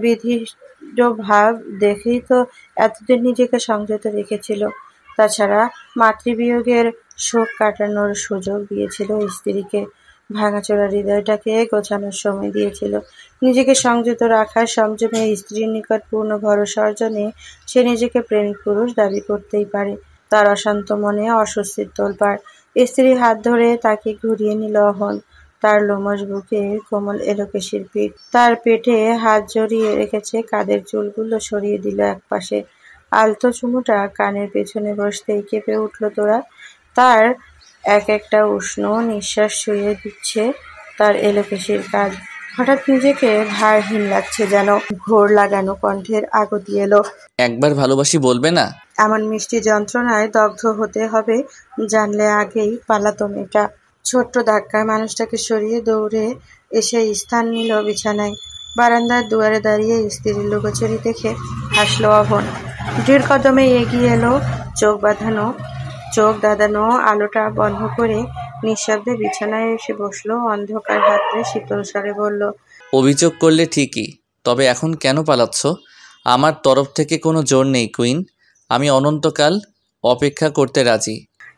বিধিষ্ট ভাব দেখেই তো এতদিন নিজেকে সংযত রেখেছিল। তাছাড়া মাতৃবিয়োগের শোক কাটানোর সুযোগ দিয়েছিল স্ত্রীকে, ভাঙাচোরা হৃদয়টাকে গোছানোর সময় দিয়েছিল। নিজেকে সংযত রাখার সংযমে স্ত্রীর নিকট পূর্ণ ভরসা অর্জনে সে নিজেকে প্রেমিক পুরুষ দাবি করতেই পারে। তার অশান্ত মনে অস্বস্তির তোলপাড়। স্ত্রীর হাত ধরে তাকে ঘুরিয়ে নিল অহন। তার লোমশ বুকে কোমল এলোকেশির পিঠ, তার পেটে হাত জড়িয়ে রেখেছে, কাঁধের চুলগুলো সরিয়ে দিল একপাশে। আলতো চুমুটা কানের পেছনে বসতেই কেঁপে উঠল তোরা। তার এক একটা উষ্ণ নিঃশ্বাস ছুঁয়ে দিচ্ছে তার এলোকেশির কাঁধ। হঠাৎ নিজেকে ভারহীন লাগছে, যেন ঘোর লাগানো কণ্ঠের আগতি এলো। একবার ভালোবাসি বলবে না? এমন মিষ্টি যন্ত্রণায় দগ্ধ হতে হবে জানলে আগেই পালাতো মেয়েটা। ছোট্ট ধাক্কায় মানুষটাকে সরিয়ে দৌড়ে এসে স্থান নিল বিছানায়। বারান্দার দুয়ারে দাঁড়িয়ে স্ত্রীর লুকোচুরি দেখে হাসলো অহন। দৃঢ় কদমে এগিয়ে এলো, চোখ দাদানো আলোটা বন্ধ করে নিঃশব্দে বিছানায় এসে বসলো। অন্ধকার হাতড়ে শীতল স্বরে বলল, অভিযোগ করলে ঠিকই, তবে এখন কেন পালাচ্ছ? আমার তরফ থেকে কোনো জোর নেই কুইন, আমি অনন্তকাল অপেক্ষা করতে রাজি।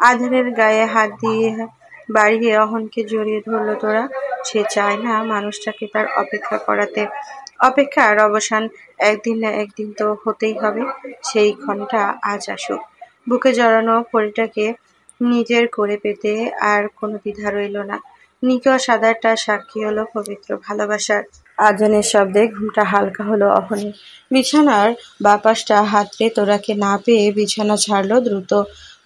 আধারের গায়ে হাত দিয়ে বাড়িয়ে অহনকে জড়িয়ে ধরল তোরা। সে চায় না মানুষটাকে তার অপেক্ষা করাতে। অপেক্ষার অবসান একদিন না একদিন তো হতেই হবে। সেই ক্ষণটা আজ আসুক। বুকে জড়ানো পরিটাকে নিজের করে পেতে আর কোনো দ্বিধা রইল না। নিকষ আধারটা সাক্ষী হলো পবিত্র ভালোবাসার। আজানের শব্দে ঘুমটা হালকা হলো অহনের। বিছানার বাপাসটা হাতড়ে তোরাকে না পেয়ে বিছানা ছাড়লো দ্রুত।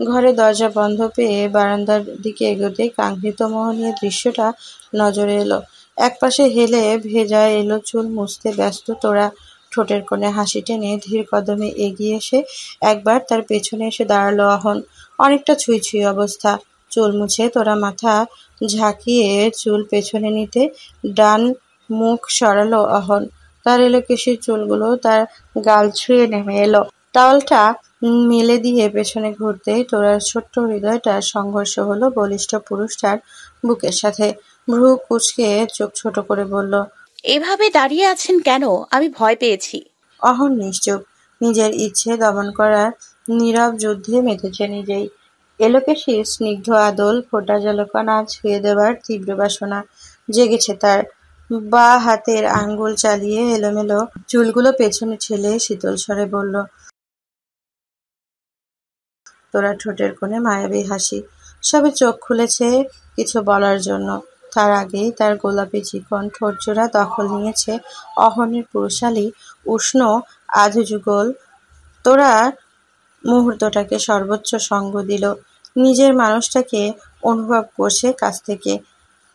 ঘরে দরজা বন্ধ পেয়ে বারান্দার দিকে এগোতে কাঙ্ক্ষিত মোহনীয় দৃশ্যটা নজরে এলো। একপাশে হেলে ভেজা এলো চুল মুছতে ব্যস্ত তোরা। ঠোঁটের কোণে হাসি টেনে ধীর কদমে এগিয়ে এসে একবার তার পেছনে এসে দাঁড়ালো অহন। অনেকটা ছুঁই ছুঁই অবস্থা। চুল মুছে তোরা মাথা ঝাঁকিয়ে চুল পেছনে নিতে ডান মুখ সরালো অহন। তার এলোকেশির চুলগুলো তার গাল ছুঁয়ে নেমে এলো। তাওয়ালটা মেলে দিয়ে পেছনে ঘুরতেই তোরার ছোট্ট হৃদয়টার সংঘর্ষ হলো বলিষ্ঠ পুরুষটার বুকের সাথে। ভ্রু কুঁচকে চোখ ছোট করে বলল, এভাবে দাঁড়িয়ে আছেন কেন? আমি ভয় পেয়েছি। অহন নিশ্চুপ। নিজের ইচ্ছে দমন করার নীরব যুদ্ধে মেতেছে নিজেই। এলোকেশির স্নিগ্ধ আদল ফোঁটা জলকণা ছুঁয়ে দেবার তীব্র বাসনা জেগেছে তার। বা হাতের আঙ্গুল চালিয়ে এলোমেলো চুলগুলো পেছনে ঠেলে শীতল স্বরে বলল, তোরা ঠোঁটের কোণে মায়াবী হাসি। সবে চোখ খুলেছে কিছু বলার জন্য, তার আগেই তার গোলাপি চিকন ঠোঁটজোড়া দখল নিয়েছে অহনের পুরুষালী উষ্ণ আধযুগল। তোরা মুহূর্তটাকে সর্বোচ্চ সঙ্গ দিল। নিজের মানুষটাকে অনুভব করছে কাছ থেকে।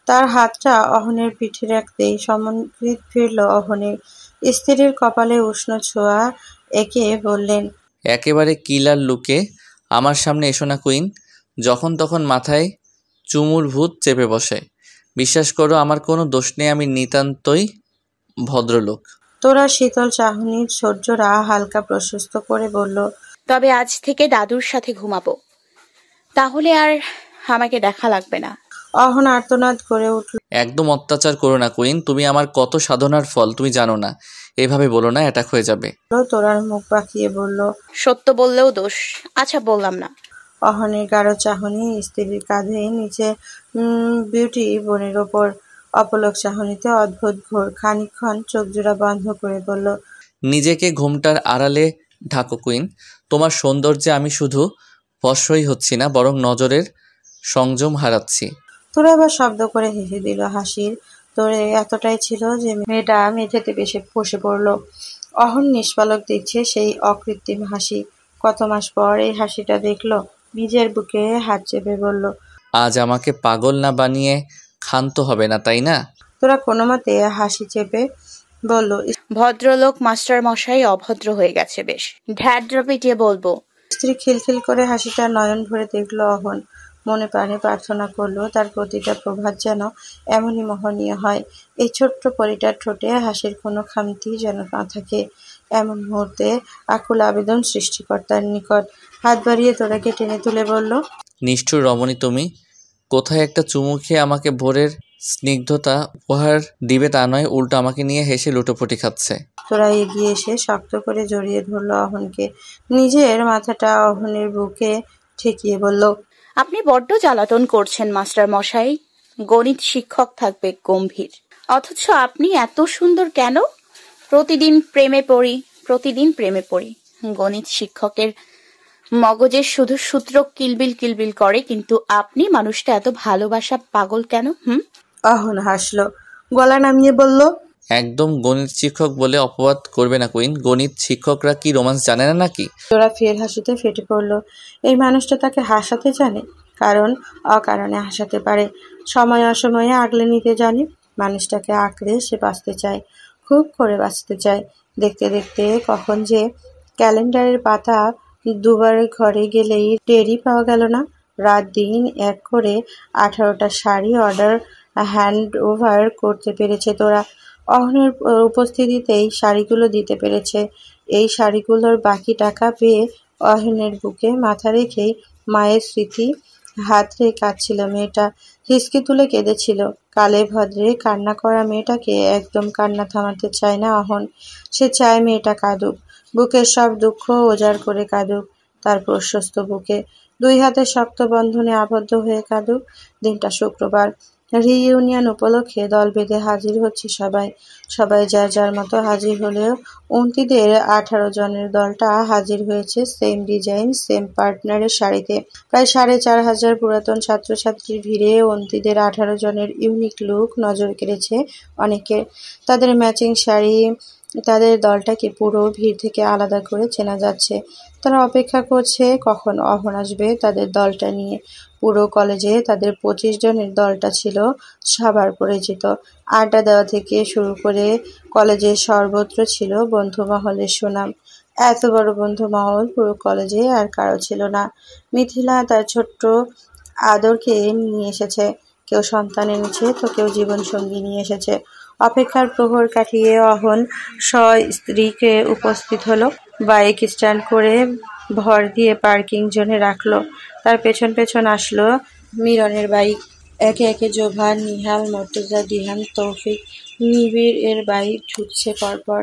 তার হাতটা অহনের পিঠে রাখতেই সমন্বিত ফিরল অহনের। স্ত্রীর কপালে উষ্ণ ছোঁয়া একে বললেন, একেবারে কিলার লুকে আমার সামনে এসো না কুইন। যখন তখন মাথায় চুমুর ভূত চেপে বসে। বিশ্বাস করো, আমার কোনো দোষ নেই, আমি নিতান্তই ভদ্রলোক। তোরা শীতল চাহনির সহ্যরা হালকা প্রশস্ত করে বলল, তবে আজ থেকে দাদুর সাথে ঘুমাবো, তাহলে আর আমাকে দেখা লাগবে না। অহন আর্তনাদ করে উঠল, একদম অত্যাচার করো না কুইন, তুমি আমার কত সাধনার ফল তুমি জানো না। এভাবে বলো না, অ্যাটাক হয়ে যাবে। তোরার মুখ বাঁকিয়ে বলল, সত্য বললেও দোষ। আচ্ছা, বললাম না। অহনের গাঢ় চাহনি স্ত্রীর কাঁধে নিচে বিউটি বোনের ওপর। অপলক চাহনিতে অদ্ভুত ঘোর। খানিকক্ষণ চোখজোড়া বন্ধ করে বলল, নিজেকে ঘুমটার আড়ালে ঢাকো কুইন। তোমার সৌন্দর্যে আমি শুধু বশই হচ্ছি না, বরং নজরের সংযম হারাচ্ছি। তোরা এবার শব্দ করে হেসে দিল। হাসির তোরে এতটাই ছিল যে মেয়েটা মেঝেতে বসে পড়ল। অহন নিষ্পালক দেখছে সেই অকৃত্রিম হাসি। কত মাস পর এই হাসিটা দেখলো। নিজের বুকে হাত চেপে বলল, আজ আমাকে পাগল না বানিয়ে ক্ষান্ত হবে না, তাই না? তোরা কোনো মতে হাসি চেপে বলল, ভদ্রলোক মাস্টার মশাই অভদ্র হয়ে গেছে বেশ। ঢ্যাড্র পিটিয়ে বলবো। স্ত্রী খিলখিল করে হাসিটা নয়ন ভরে দেখল অহন। মনে প্রাণে প্রার্থনা করলো তার প্রতিটা প্রভাত যেন এমনই মোহনীয় হয়। এই ছোট্ট পরিটার ঠোঁটে হাসির কোনো খামতি যেন না থাকে। এমন মুহূর্তে আকুল আবেদন সৃষ্টিকর্তার নিকট। হাত বাড়িয়ে তোরাকে টেনে তুলে বলল, নিষ্ঠুর রমণী তুমি, কোথায় একটা চুমু খেয়ে আমাকে ভোরের স্নিগ্ধতা উপহার দিবে তা নয়, উল্টো আমাকে নিয়ে হেসে লুটোপুটি খাচ্ছে। তোরা এগিয়ে এসে শক্ত করে জড়িয়ে ধরল অহনকে। নিজের মাথাটা অহনের বুকে ঠেকিয়ে বলল, আপনি বড্ড জ্বালাতন করছেন মাস্টার মশাই। গণিত শিক্ষক থাকবে গম্ভীর, অথচ আপনি এত সুন্দর কেন? প্রতিদিন প্রেমে পড়ি। গণিত শিক্ষকের মগজের শুধু সূত্র কিলবিল কিলবিল করে, কিন্তু আপনি মানুষটা এত ভালোবাসা পাগল কেন? অহন হাসল, গলা নামিয়ে বলল, একদম গণিত শিক্ষক বলে অপবাদ করবে না কুইন। গণিত শিক্ষকরা কি রোমান্স জানে না নাকি? তোরা ফের হাসিতে ফেটে পড়ল। এই মানুষটা তাকে হাসাতে জানে, কারণ অকারণে হাসাতে পারে, সময় অসময়ে আগলে নিতে জানে। মানুষটাকে আঁকড়ে সে বাঁচতে চায়, খুব করে বাঁচতে চায়। দেখতে দেখতে কখন যে ক্যালেন্ডারের পাতা দুবার ঘরে গেলেই টেরই পাওয়া গেল না। রাত দিন এক করে 18টা শাড়ি অর্ডার হ্যান্ড ওভার করতে পেরেছে তোরা। অহনের উপস্থিতিতেই শাড়িগুলো দিতে পেরেছে। এই শাড়িগুলোর বাকি টাকা পেয়ে অহনের বুকে মাথা রেখেই মায়ের স্মৃতি হাতড়ে কাঁদছিল মেয়েটা। হিসকি তুলে কেঁদেছিল। কালে ভদ্রে কান্না করা মেয়েটাকে একদম কান্না থামাতে চায় না অহন। সে চায় মেয়েটা কাঁদুক, বুকের সব দুঃখ ওজাড় করে কাঁদুক তার প্রশস্ত বুকে। 2 হাতে শক্ত বন্ধনে আবদ্ধ হয়ে কাঁদুক। দিনটা শুক্রবার। রিইউনিয়ন উপলক্ষে দল বেঁধে হাজির হচ্ছে সবাই যার যার মতো হাজির হলেও অন্তিদের 18 জনের দলটা হাজির হয়েছে সেম ডিজাইন সেম পার্টনারের শাড়িতে। প্রায় 4500 পুরাতন ছাত্রছাত্রীর ভিড়ে অন্তিদের 18 জনের ইউনিক লুক নজর কেড়েছে অনেকের। তাদের ম্যাচিং শাড়ি তাদের দলটাকে পুরো ভিড় থেকে আলাদা করে চেনা যাচ্ছে। তারা অপেক্ষা করছে কখন অহন আসবে তাদের দলটা নিয়ে। পুরো কলেজে তাদের 25 জনের দলটা ছিল সবার পরিচিত। আড্ডা দেওয়া থেকে শুরু করে কলেজের সর্বত্র ছিল বন্ধুমহলের সুনাম। এত বড় বন্ধুমহল পুরো কলেজে আর কারো ছিল না। মিথিলা তার ছোট্ট আদরকে নিয়ে এসেছে, কেউ সন্তান এনেছে তো কেউ জীবনসঙ্গী নিয়ে এসেছে। অপেক্ষার প্রহর কাটিয়ে অহন স্ত্রীকে উপস্থিত হলো। বাইক স্ট্যান্ড করে ভর দিয়ে পার্কিং জোনে রাখলো। তার পেছন পেছন আসলো মিরনের বাইক। একে একে জোভান, নিহাল, মর্তুজা, দিহান, তৌফিক, নিবিড় এর বাইক ছুটছে পরপর।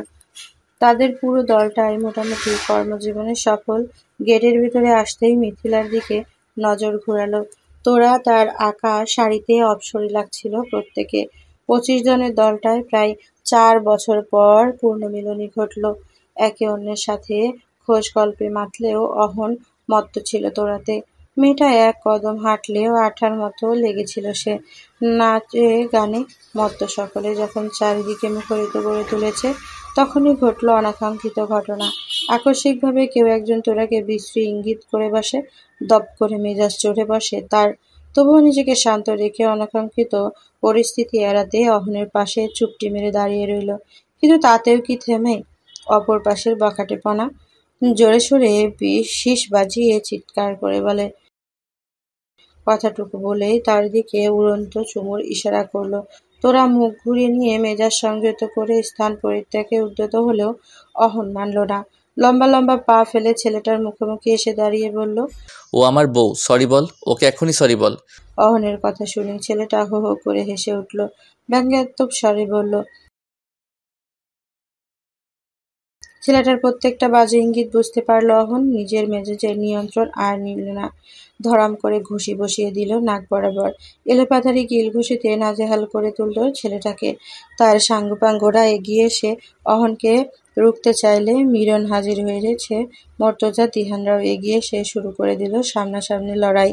তাদের পুরো দলটাই মোটামুটি কর্মজীবনে সফল। গেটের ভিতরে আসতেই মিথিলার দিকে নজর ঘোরালো। তোরা তার আঁকা শাড়িতে অপসরে লাগছিল প্রত্যেকে। 25 জনের দলটায় প্রায় 4 বছর পর পুনর্মিলনী ঘটল। একে অন্যের সাথে খোঁজ গল্পে মাতলেও অহন মত্ত ছিল তোরাতে। মেয়েটা এক কদম হাঁটলেও আঠার মতো লেগেছিল সে। নাচে গানে মত্ত সকলে যখন চারিদিকে মুখরিত করে তুলেছে, তখনই ঘটল অনাকাঙ্ক্ষিত ঘটনা। আকস্মিকভাবে কেউ একজন তোরাকে বিশ্রী ইঙ্গিত করে বসে। দপ করে মেজাজ চড়ে বসে তার। তবুও নিজেকে শান্ত রেখে অনাকাঙ্ক্ষিত পরিস্থিতি এড়াতে অহনের পাশে চুপটি মেরে দাঁড়িয়ে রইল। কিন্তু তাতেও কি থেমে অপর পাশের বখাটেপনা? জোরে সোরে শীষ বাজিয়ে চিৎকার করে বলে। কথাটুকু বলেই তার দিকে উড়ন্ত চুমুর ইশারা করল। তোরা মুখ ঘুরিয়ে নিয়ে মেজাজ সংযত করে স্থান পরিত্যাগে উদ্যত হলেও অহন মানল না। লম্বা লম্বা পা ফেলে ছেলেটার মুখোমুখি এসে দাঁড়িয়ে বলল, ও আমার বউ, সরি বল ওকে, এখনই সরি বল। অহনের কথা শুনে ছেলেটা হো হো করে হেসে উঠল। ব্যঙ্গাত্মক স্বরে বলল, ছেলেটার প্রত্যেকটা বাজে ইঙ্গিত বুঝতে পারল অহন। নিজের মেজাজের নিয়ন্ত্রণ আর নিল না। ধরাম করে ঘুষি বসিয়ে দিল নাক বরাবর। এলোপাথারি কিল ঘুষিতে নাজেহাল করে তুলল ছেলেটাকে। তার সাঙ্গপাঙ্গরা এগিয়ে এসে অহনকে রুখতে চাইলে মিরন হাজির হয়েছে। মর্তজা, দিহানরাও এগিয়ে এসে শুরু করে দিল সামনাসামনি লড়াই।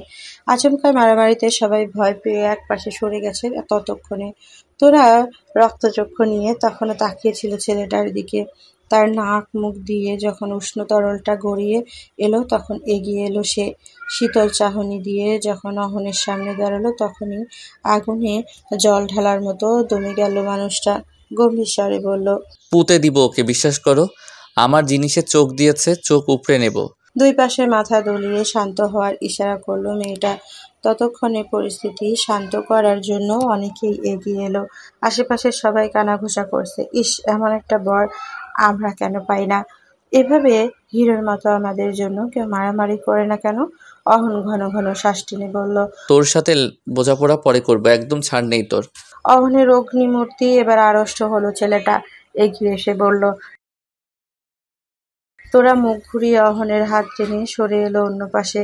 আচমকা মারামারিতে সবাই ভয় পেয়ে এক পাশে সরে গেছে। ততক্ষণে তোরা রক্তচক্ষু নিয়ে তখনও তাকিয়েছিল ছেলেটার দিকে। তার নাক মুখ দিয়ে যখন উষ্ণ তরলটা গড়িয়ে এলো তখন এগিয়ে এলো সে। শীতল চাহনি দিয়ে যখন অহনের সামনে দাঁড়ালো তখনই আগুনে জল ঢালার মতো দমে গেল মানুষটা। গম্ভীর স্বরে বলল, পুঁতে দিব ওকে, বিশ্বাস করো। আমার জিনিসে চোখ দিয়েছে, চোখ উপড়ে নেব। 2 পাশে মাথা দুলিয়ে শান্ত হওয়ার ইশারা করলো মেয়েটা। ততক্ষণে পরিস্থিতি শান্ত করার জন্য অনেকেই এগিয়ে এলো। আশেপাশের সবাই কানাঘুষা করছে, ইস, এমন একটা বর আমরা কেন পাই না? এভাবে হিরোর মতো আমাদের জন্য কেউ মারামারি করে না কেন? অহন ঘন ঘন শ্বাস টেনে বলল। তোর সাথে বোঝাপড়া পরে করবো, একদম ছাড় নেই তোর। অহনের অগ্নিমূর্তি এবার আড়ষ্ট হলো ছেলেটা। এগিয়ে এসে বলল, তোরা মুখ ঘুরিয়ে অহনের হাত টেনে সরে এলো অন্য পাশে।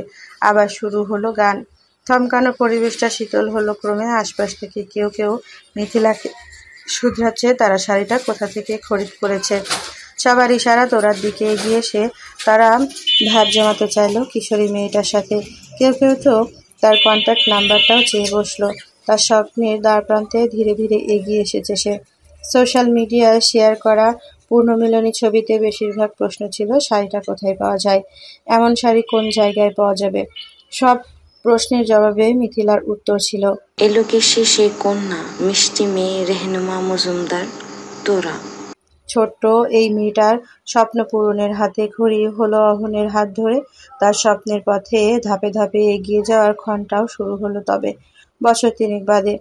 আবার শুরু হলো গান। থমকানো পরিবেশটা শীতল হলো ক্রমে। আশপাশ থেকে কেউ কেউ মিথিলাকে শুধরাচ্ছে, তারা শাড়িটা কোথা থেকে খরিদ করেছে। সবার ইশারা তোরার দিকে এগিয়ে এসে তারা ভাব জমাতে চাইলো কিশোরী মেয়েটার সাথে। কেউ কেউ তো তার কন্ট্যাক্ট নাম্বারটাও চেয়ে বসলো। তার স্বপ্নের দ্বারপ্রান্তে ধীরে ধীরে এগিয়ে এসেছে সে। সোশ্যাল মিডিয়ায় শেয়ার করা পূর্ণমিলনী ছবিতে বেশিরভাগ প্রশ্ন ছিল, শাড়িটা কোথায় পাওয়া যায়, এমন শাড়ি কোন জায়গায় পাওয়া যাবে। সব প্রশ্নের জবাবে মিথিলার উত্তর ছিল, এলোকেশে সে কন্যা, মিষ্টি মেয়ে রেহনুমা মজুমদার, তোরা। ছোট্ট এই মেয়েটার স্বপ্ন পূরণের হাতে খড়ি হলো অহনের হাত ধরে। তার স্বপ্নের পথে ধাপে ধাপে এগিয়ে যাওয়ার ক্ষণটাও শুরু হলো তবে বছর ৩ বাদে।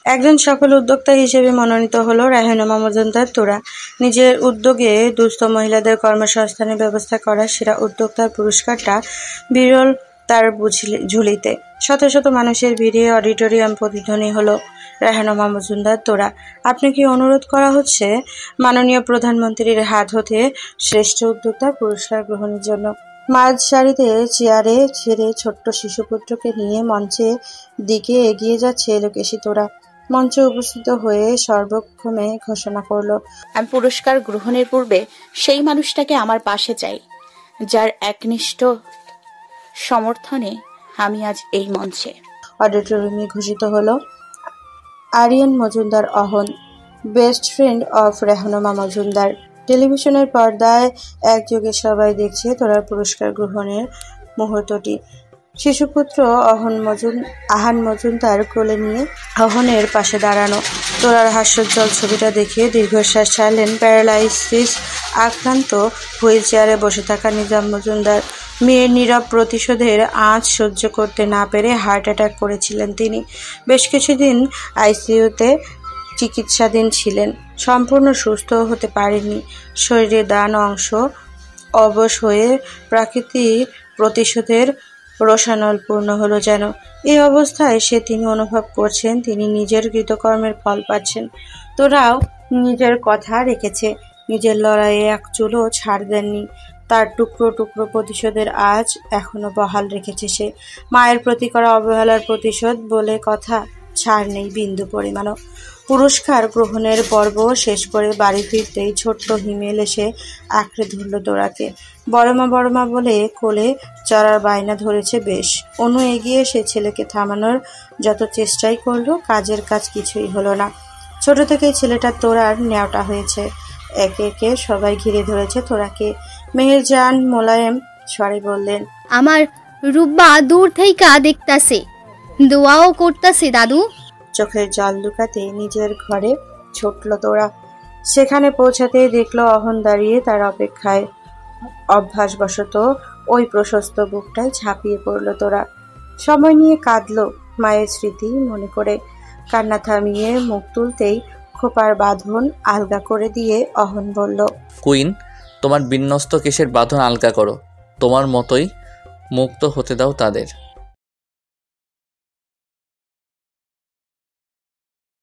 একজন সফল উদ্যোক্তা হিসেবে মনোনীত হলো রেহনুমা মজুমদার তোরা। নিজের উদ্যোগে দুস্থ মহিলাদের কর্মসংস্থানের ব্যবস্থা করা সেরা উদ্যোক্তার পুরস্কারটা বিরল তার ঝুলিতে। শত শত মানুষের ভিড়ে অডিটোরিয়াম প্রতিধ্বনি হলো, রেহনুমা মজুমদার তোরা, আপনাকে অনুরোধ করা হচ্ছে মাননীয় প্রধানমন্ত্রীর হাত হতে শ্রেষ্ঠ উদ্যোক্তার পুরস্কার গ্রহণের জন্য। মাঝ সারিতে চেয়ারে ছেড়ে ছোট্ট শিশুপুত্রকে নিয়ে মঞ্চের দিকে এগিয়ে যাচ্ছে এলোকেশী তোরা। মঞ্চে উপস্থিত হয়ে সর্বক্ষমে ঘোষণা করলো, আমি পুরস্কার গ্রহণের পূর্বে সেই মানুষটাকে আমার পাশে চাই, যার একনিষ্ঠ সমর্থনে আমি আজ এই মঞ্চে। অডিটোরিয়ামে ঘোষিত হলো, আরিয়ান মজুমদার অহন, best friend of Rehnuma Majumdar. টেলিভিশনের পর্দায় একযোগে সবাই দেখছে তোরার পুরস্কার গ্রহণের মুহূর্তটি। শিশুপুত্র আহান মজুমদার কোলে নিয়ে অহনের পাশে দাঁড়ানো। তোরার হাস্যোজ্জ্বল ছবিটা দেখে দীর্ঘশ্বাস ছাড়লেন প্যারালাইসিস আক্রান্ত হুইল চেয়ারে বসে থাকা নিজাম মজুমদার। মেয়ের নীরব প্রতিশোধের আঁচ সহ্য করতে না পেরে হার্ট অ্যাটাক করেছিলেন তিনি। বেশ কিছুদিন আইসিইউতে চিকিৎসাধীন ছিলেন, সম্পূর্ণ সুস্থ হতে পারেননি। শরীরের ডান অংশ অবশ হয়ে প্রাকৃতিক প্রতিশোধের রোষানল পূর্ণ হলো যেন। এই অবস্থায় তিনি অনুভব করছেন তিনি নিজের কৃতকর্মের ফল পাচ্ছেন। তোরাও নিজের কথা রেখেছে, নিজের লড়াইয়ে এক চুলও ছাড় দেননি। তার টুকরো টুকরো প্রতিশোধের আজ এখনো বহাল রেখেছে সে। মায়ের প্রতি করা অবহেলার প্রতিশোধ বলে কথা, ছাড় নেই বিন্দু পরিমাণও। পুরস্কার গ্রহণের পর্ব শেষ করে বাড়ি ফিরতেই ছোট্ট হিমেল এসে আঁকড়ে ধরল তোরাকে। বড়মা বড়মা বলে কোলে চড়ার বায়না ধরেছে বেশ। অনু এগিয়ে এসে ছেলেকে থামানোর যত চেষ্টাই করলো, কাজের কাজ কিছুই হলো না। ছোট থেকেই ছেলেটা তোরার নেওয়াটা হয়েছে। একে একে সবাই ঘিরে ধরেছে তোরাকে। মেহেরজান মোলায়েম স্বরে বললেন, আমার রুব্বা দূর থেইকা দেখতাছে, দোয়াও করতাছে দাদু। চোখের জল লুকাতে নিজের ঘরে ছুটল তোরা। সেখানে পৌঁছাতেই দেখলো অহন দাঁড়িয়ে তার অপেক্ষায়। অভ্যাসবশত ওই প্রশস্ত বুকটায় ঝাঁপিয়ে পড়ল তোরা। সময় নিয়ে কাঁদলো মায়ের স্মৃতি মনে করে। কান্না থামিয়ে মুখ তুলতেই খোপার বাঁধন আলগা করে দিয়ে অহন বলল, কুইন, তোমার বিন্যস্ত কেশের বাঁধন আলগা করো, তোমার মতোই মুক্ত হতে দাও তাদের।